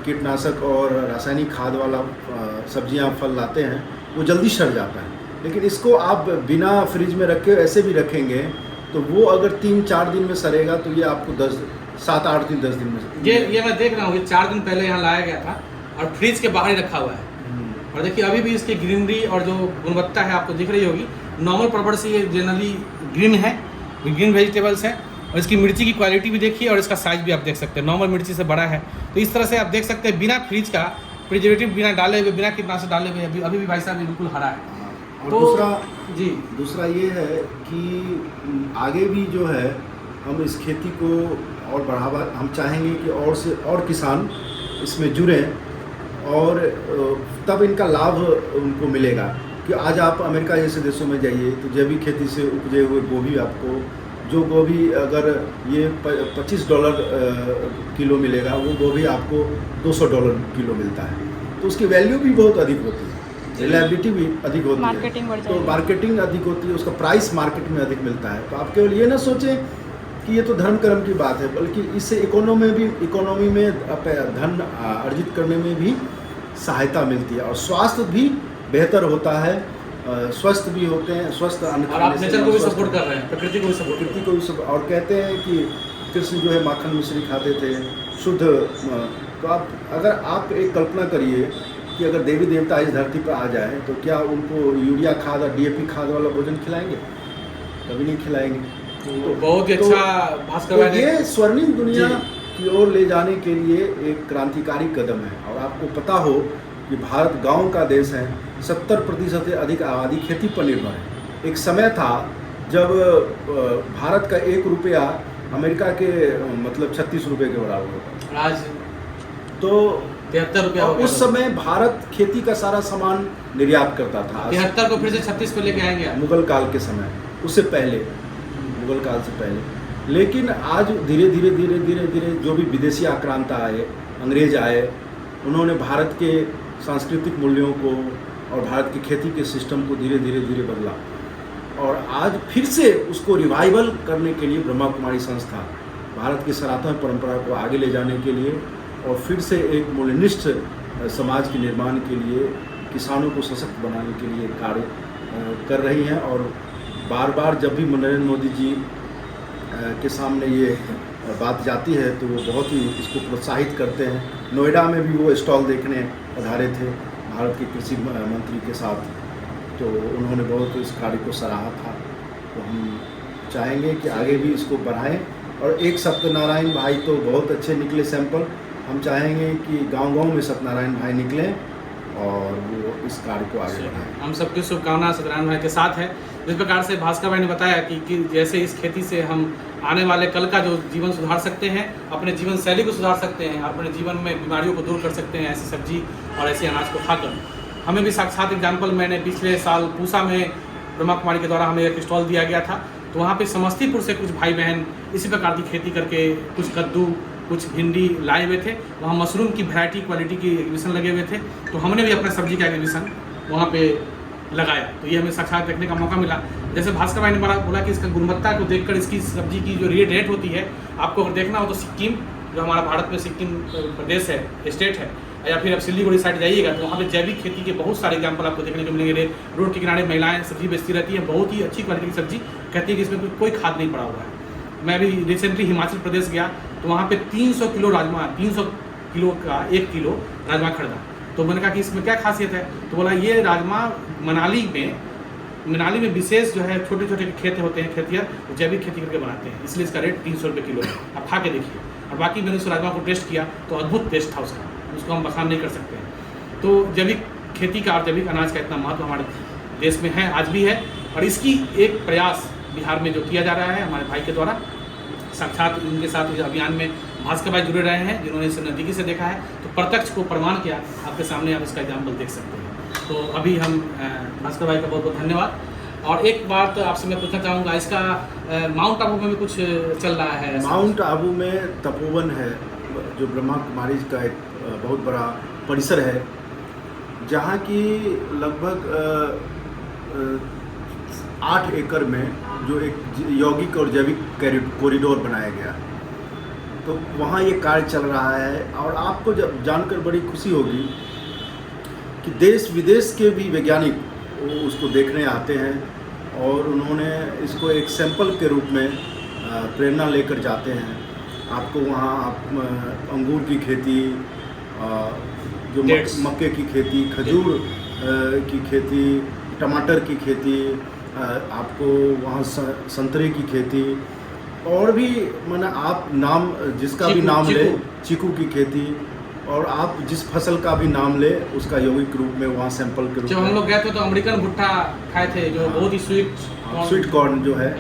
कीटनाशक और रासायनिक खाद वाला सब्जियां फल लाते हैं वो जल्दी सड़ जाता है। लेकिन इसको आप बिना फ्रिज में रखे ऐसे भी रखेंगे तो वो अगर 3-4 दिन में सड़ेगा तो ये आपको 7-8 दिन 10 दिन में। ये मैं देख रहा हूँ, 4 दिन पहले यहाँ लाया गया था और फ्रिज के बाहर ही रखा हुआ है। और देखिए अभी भी इसकी ग्रीनरी और जो गुणवत्ता है आपको दिख रही होगी। नॉर्मल प्रॉपर से ये जनरली ग्रीन है, ग्रीन वेजिटेबल्स है। और इसकी मिर्ची की क्वालिटी भी देखिए और इसका साइज़ भी आप देख सकते हैं, नॉर्मल मिर्ची से बड़ा है। तो इस तरह से आप देख सकते हैं बिना फ्रिज का, प्रिजर्वेटिव बिना डाले हुए, बिना कीटनाशक डाले हुए अभी भी भाई साहब ये बिल्कुल हरा है। और तो दूसरा ये है कि आगे भी जो है हम इस खेती को और बढ़ावा हम चाहेंगे कि और से और किसान इसमें जुड़ें और तब इनका लाभ उनको मिलेगा। कि आज आप अमेरिका जैसे देशों में जाइए तो जैविक खेती से उपजे हुए गोभी, आपको जो गोभी अगर ये $25 किलो मिलेगा वो गोभी आपको $200 किलो मिलता है। तो उसकी वैल्यू भी बहुत अधिक होती है, रिलायबिलिटी भी अधिक होती है, तो मार्केटिंग अधिक होती है, उसका प्राइस मार्केट में अधिक मिलता है। तो आप केवल ये ना सोचें कि ये तो धर्म कर्म की बात है, बल्कि इससे इकोनॉमी में धन अर्जित करने में भी सहायता मिलती है और स्वास्थ्य भी बेहतर होता है, स्वस्थ भी होते हैं, स्वस्थ अन्न और आप नेचर को भी सपोर्ट कर रहे हैं, प्रकृति को भी सपोर्ट। और कहते हैं कि कृष्ण जो है माखन मिश्री खाते थे शुद्ध। तो अगर आप एक कल्पना करिए कि अगर देवी देवता इस धरती पर आ जाए तो क्या उनको यूरिया खाद और DAP खाद वाला भोजन खिलाएंगे? कभी नहीं खिलाएंगे। तो बहुत ही अच्छा भास्कर भाई, ये स्वर्णिम दुनिया की ओर ले जाने के लिए एक क्रांतिकारी कदम है। और आपको पता हो कि भारत गांव का देश है, 70% से अधिक आबादी खेती पर निर्भर है। एक समय था जब भारत का 1 रुपया अमेरिका के मतलब 36 रुपये के बराबर होता, आज तो 73 रुपया हो गया। उस समय भारत खेती का सारा सामान निर्यात करता था। 73 को फिर से 36 पे लेके आएंगे मुगल काल के समय, उससे पहले, मुगल काल से पहले। लेकिन आज धीरे धीरे जो भी विदेशी आक्रांता आए, अंग्रेज आए, उन्होंने भारत के सांस्कृतिक मूल्यों को और भारत की खेती के सिस्टम को धीरे धीरे बदला। और आज फिर से उसको रिवाइवल करने के लिए ब्रह्मा कुमारी संस्था भारत की सनातन परंपरा को आगे ले जाने के लिए और फिर से एक मूल्यनिष्ठ समाज के निर्माण के लिए, किसानों को सशक्त बनाने के लिए कार्य कर रही हैं। और बार जब भी नरेंद्र मोदी जी के सामने ये बात जाती है तो वो बहुत ही इसको प्रोत्साहित करते हैं। नोएडा में भी वो स्टॉल देखने पधारे थे भारत के कृषि मंत्री के साथ। तो उन्होंने बहुत इस कार्य को सराहा था। तो हम चाहेंगे कि आगे भी इसको बढ़ाएं। और एक सत्यनारायण भाई तो बहुत अच्छे निकले सैंपल, हम चाहेंगे कि गांव-गांव में सत्यनारायण भाई निकलें और वो इस कार्य को आगे बढ़ाएं। हम सबकी शुभकामना सत्यनारायण भाई के साथ है। जिस प्रकार से भास्कर भाई ने बताया कि जैसे इस खेती से हम आने वाले कल का जो जीवन सुधार सकते हैं, अपने जीवन शैली को सुधार सकते हैं, अपने जीवन में बीमारियों को दूर कर सकते हैं ऐसी सब्जी और ऐसे अनाज को खाकर। हमें भी साक्षात एग्जाम्पल, मैंने पिछले साल पूसा में ब्रह्मा कुमारी के द्वारा हमें एक स्टॉल दिया गया था, तो वहाँ पे समस्तीपुर से कुछ भाई बहन इसी प्रकार की खेती करके कुछ कद्दू कुछ भिंडी लाए हुए थे। वहाँ मशरूम की वैरायटी क्वालिटी की एग्जीबिशन लगे हुए थे, तो हमने भी अपने सब्जी का एग्जीबिशन वहाँ पे लगाया। तो ये हमें साक्षात देखने का मौका मिला। जैसे भास्कर भाई ने बोला कि इसका गुणवत्ता को देखकर इसकी सब्जी की जो रेट होती है, आपको अगर देखना हो तो सिक्किम, जो हमारा भारत में सिक्किम प्रदेश है, स्टेट है, या फिर आप सिलीगुड़ी साइड जाइएगा तो वहाँ पे जैविक खेती के बहुत सारे एग्जाम्पल आपको देखने को मिलेंगे। रोड के किनारे महिलाएं सब्जी बेचती रहती हैं, बहुत ही अच्छी क्वालिटी की सब्जी, कहती है कि इसमें कोई खाद नहीं पड़ा हुआ है। मैं भी रिसेंटली हिमाचल प्रदेश गया तो वहाँ पे 300 किलो राजमा, 300 किलो का 1 किलो राजमा खरीदा। तो मैंने कहा कि इसमें क्या खासियत है, तो बोला ये राजमा मनाली में विशेष जो है छोटे छोटे खेत होते हैं, खेतिया जैविक खेती करके बनाते हैं, इसलिए इसका रेट 300 रुपये किलो है। आप खा के देखिए। और बाकी मैंने उस राजमा को टेस्ट किया तो अद्भुत टेस्ट था उसको हम बखान नहीं कर सकते हैं। तो जैविक खेती का और जैविक अनाज का इतना महत्व हमारे देश में है, आज भी है। और इसकी एक प्रयास बिहार में जो किया जा रहा है हमारे भाई के द्वारा, साक्षात उनके साथ इस अभियान में भास्कर भाई जुड़े रहे हैं, जिन्होंने इसे नज़दीकी से देखा है, तो प्रत्यक्ष को प्रमाण किया। आपके सामने आप इसका एग्जाम्पल देख सकते हैं। तो अभी हम भास्कर भाई का बहुत बहुत धन्यवाद। और एक बात आपसे मैं पूछना चाहूँगा, इसका माउंट आबू में भी कुछ चल रहा है? माउंट आबू में तपोवन है, जो ब्रह्मा कुमारी का एक बहुत बड़ा परिसर है, जहाँ की लगभग 8 एकड़ में जो एक यौगिक और जैविक कॉरिडोर बनाया गया, तो वहाँ ये कार्य चल रहा है। और आपको जब जानकर बड़ी खुशी होगी कि देश विदेश के भी वैज्ञानिक उसको देखने आते हैं और उन्होंने इसको एक सैंपल के रूप में प्रेरणा लेकर जाते हैं। आपको वहाँ अंगूर की खेती, जो मक्के की खेती, खजूर की खेती, टमाटर की खेती, आपको वहाँ संतरे की खेती, और भी माना आप नाम जिसका भी नाम ले, चीकू की खेती, और आप जिस फसल का भी नाम ले उसका यौगिक रूप में वहाँ सैंपल के रूप में। जब हम लोग गए थे तो अमेरिकन भुट्टा खाए थे, जो बहुत ही स्वीट कॉर्न जो है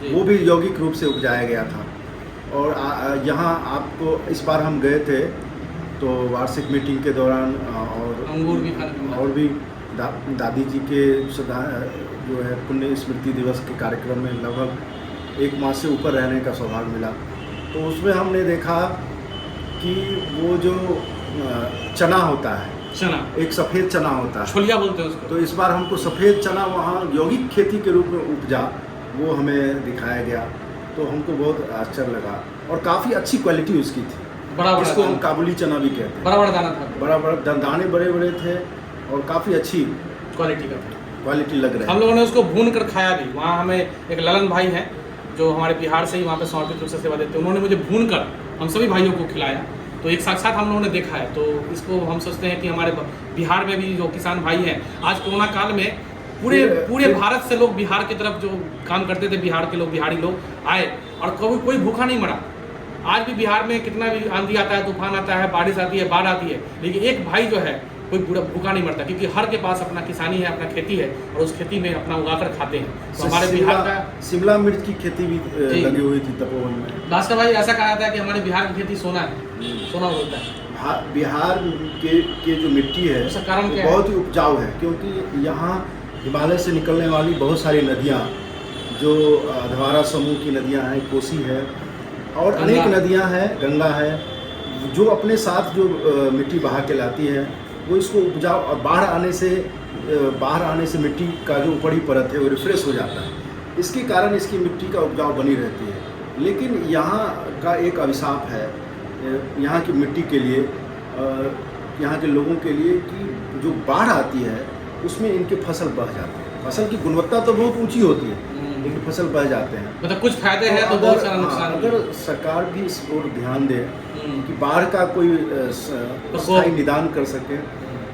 वो भी यौगिक रूप से उपजाया गया था। और यहाँ आपको इस बार हम गए थे तो वार्षिक मीटिंग के दौरान और अंगूर भी खाने और भी दादी जी के जो है पुण्य स्मृति दिवस के कार्यक्रम में लगभग 1 माह से ऊपर रहने का सौभाग्य मिला। तो उसमें हमने देखा कि वो जो चना होता है, चना एक सफ़ेद चना होता है, छोलिया बोलते हैं उसको, तो इस बार हमको सफ़ेद चना वहाँ यौगिक खेती के रूप में उपजा, वो हमें दिखाया गया। तो हमको बहुत आश्चर्य लगा और काफ़ी अच्छी क्वालिटी उसकी थी। बड़ा इसको हम काबुली चना भी कहते हैं। बड़ा बड़ा दाना था, बड़ा दाने बड़े बड़े थे और काफ़ी अच्छी क्वालिटी का था, क्वालिटी लग रहा है। हम लोगों ने उसको भून कर खाया भी। वहाँ हमें एक ललन भाई हैं जो हमारे बिहार से ही वहाँ पे समर्पित रूप से सेवा देते हैं, उन्होंने मुझे भून कर हम सभी भाइयों को खिलाया। तो एक साक्षात हम लोगों ने देखा है। तो इसको हम सोचते हैं कि हमारे बिहार में भी जो किसान भाई हैं, आज कोरोना काल में पूरे भारत से लोग बिहार की तरफ जो काम करते थे, बिहार के लोग, बिहारी लोग आए और कोई भूखा नहीं मरा। आज भी बिहार में कितना भी आंधी आता है, तूफान आता है, बारिश आती है, बाढ़ आती है, लेकिन एक भाई जो है कोई भूखा नहीं मरता, क्योंकि हर के पास अपना किसानी है, अपना खेती है और उस खेती में अपना उगाकर खाते हैं। तो हमारे बिहार का शिमला मिर्च की खेती भी लगी हुई थी तपोवन में। भास्कर भाई ऐसा कहा जाता है कि हमारे बिहार की खेती सोना है, सोना बोलता है। बिहार के जो मिट्टी है उसका कारण क्या बहुत ही उपजाऊ है, क्योंकि यहाँ हिमालय से निकलने वाली बहुत सारी नदियाँ, जो अधवारा समूह की नदियाँ हैं, कोसी है और अनेक नदियाँ हैं, गंगा है, जो अपने साथ जो मिट्टी बहा के लाती है, वो इसको उपजाऊ। और बाहर आने से मिट्टी का जो ऊपरी परत है वो रिफ्रेश हो जाता है, इसके कारण इसकी मिट्टी का उपजाऊ बनी रहती है। लेकिन यहाँ का एक अभिशाप है यहाँ की मिट्टी के लिए, यहाँ के लोगों के लिए, कि जो बाढ़ आती है उसमें इनके फसल बह जाते हैं। फसल की गुणवत्ता तो बहुत ऊंची होती है, लेकिन फसल बह जाते हैं। मतलब कुछ फायदे हैं तो बहुत सारा नुकसान। अगर सरकार भी इस ओर ध्यान दे कि बाढ़ का कोई स्थायी निदान कर सके,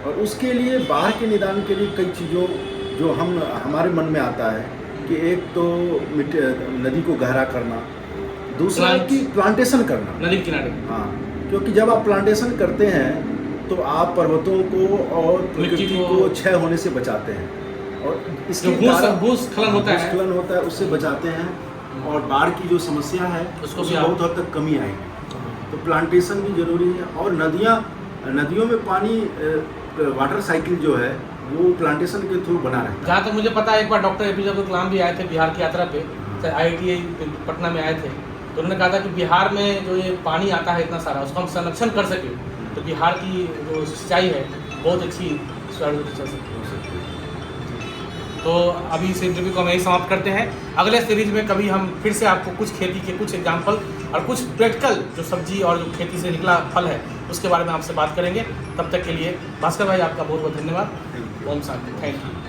और उसके लिए बाढ़ के निदान के लिए कई चीज़ों जो हमारे मन में आता है कि एक तो नदी को गहरा करना, दूसरा है कि प्लांटेशन करना नदी किनारे। हाँ, क्योंकि जब आप प्लांटेशन करते हैं तो आप पर्वतों को और प्रकृति को क्षय होने से बचाते हैं और इसके भूस्खलन होता है उससे बचाते हैं और बाढ़ की जो समस्या है उसको उसमें बहुत हद तक कमी आएगी। तो प्लांटेशन भी जरूरी है और नदियों में पानी वाटर साइकिल जो है वो प्लांटेशन के थ्रू बना रहता है। जहाँ तक मुझे पता है एक बार डॉक्टर APJ अब्दुल कलाम भी आए थे बिहार की यात्रा पे, IIT पटना में आए थे, तो उन्होंने कहा था कि बिहार में जो ये पानी आता है इतना सारा, उसको हम संरक्षण कर सकें तो बिहार की जो सिंचाई है बहुत अच्छी सुचारू रूप से चल सकती है। तो अभी इस इंटरव्यू को हम यही समाप्त करते हैं। अगले सीरीज में कभी हम फिर से आपको कुछ खेती के कुछ एग्जाम्पल और कुछ प्रैक्टिकल जो सब्जी और जो खेती से निकला फल है उसके बारे में आपसे बात करेंगे। तब तक के लिए भास्कर भाई आपका बहुत बहुत धन्यवाद। ओम शांति। Thank you.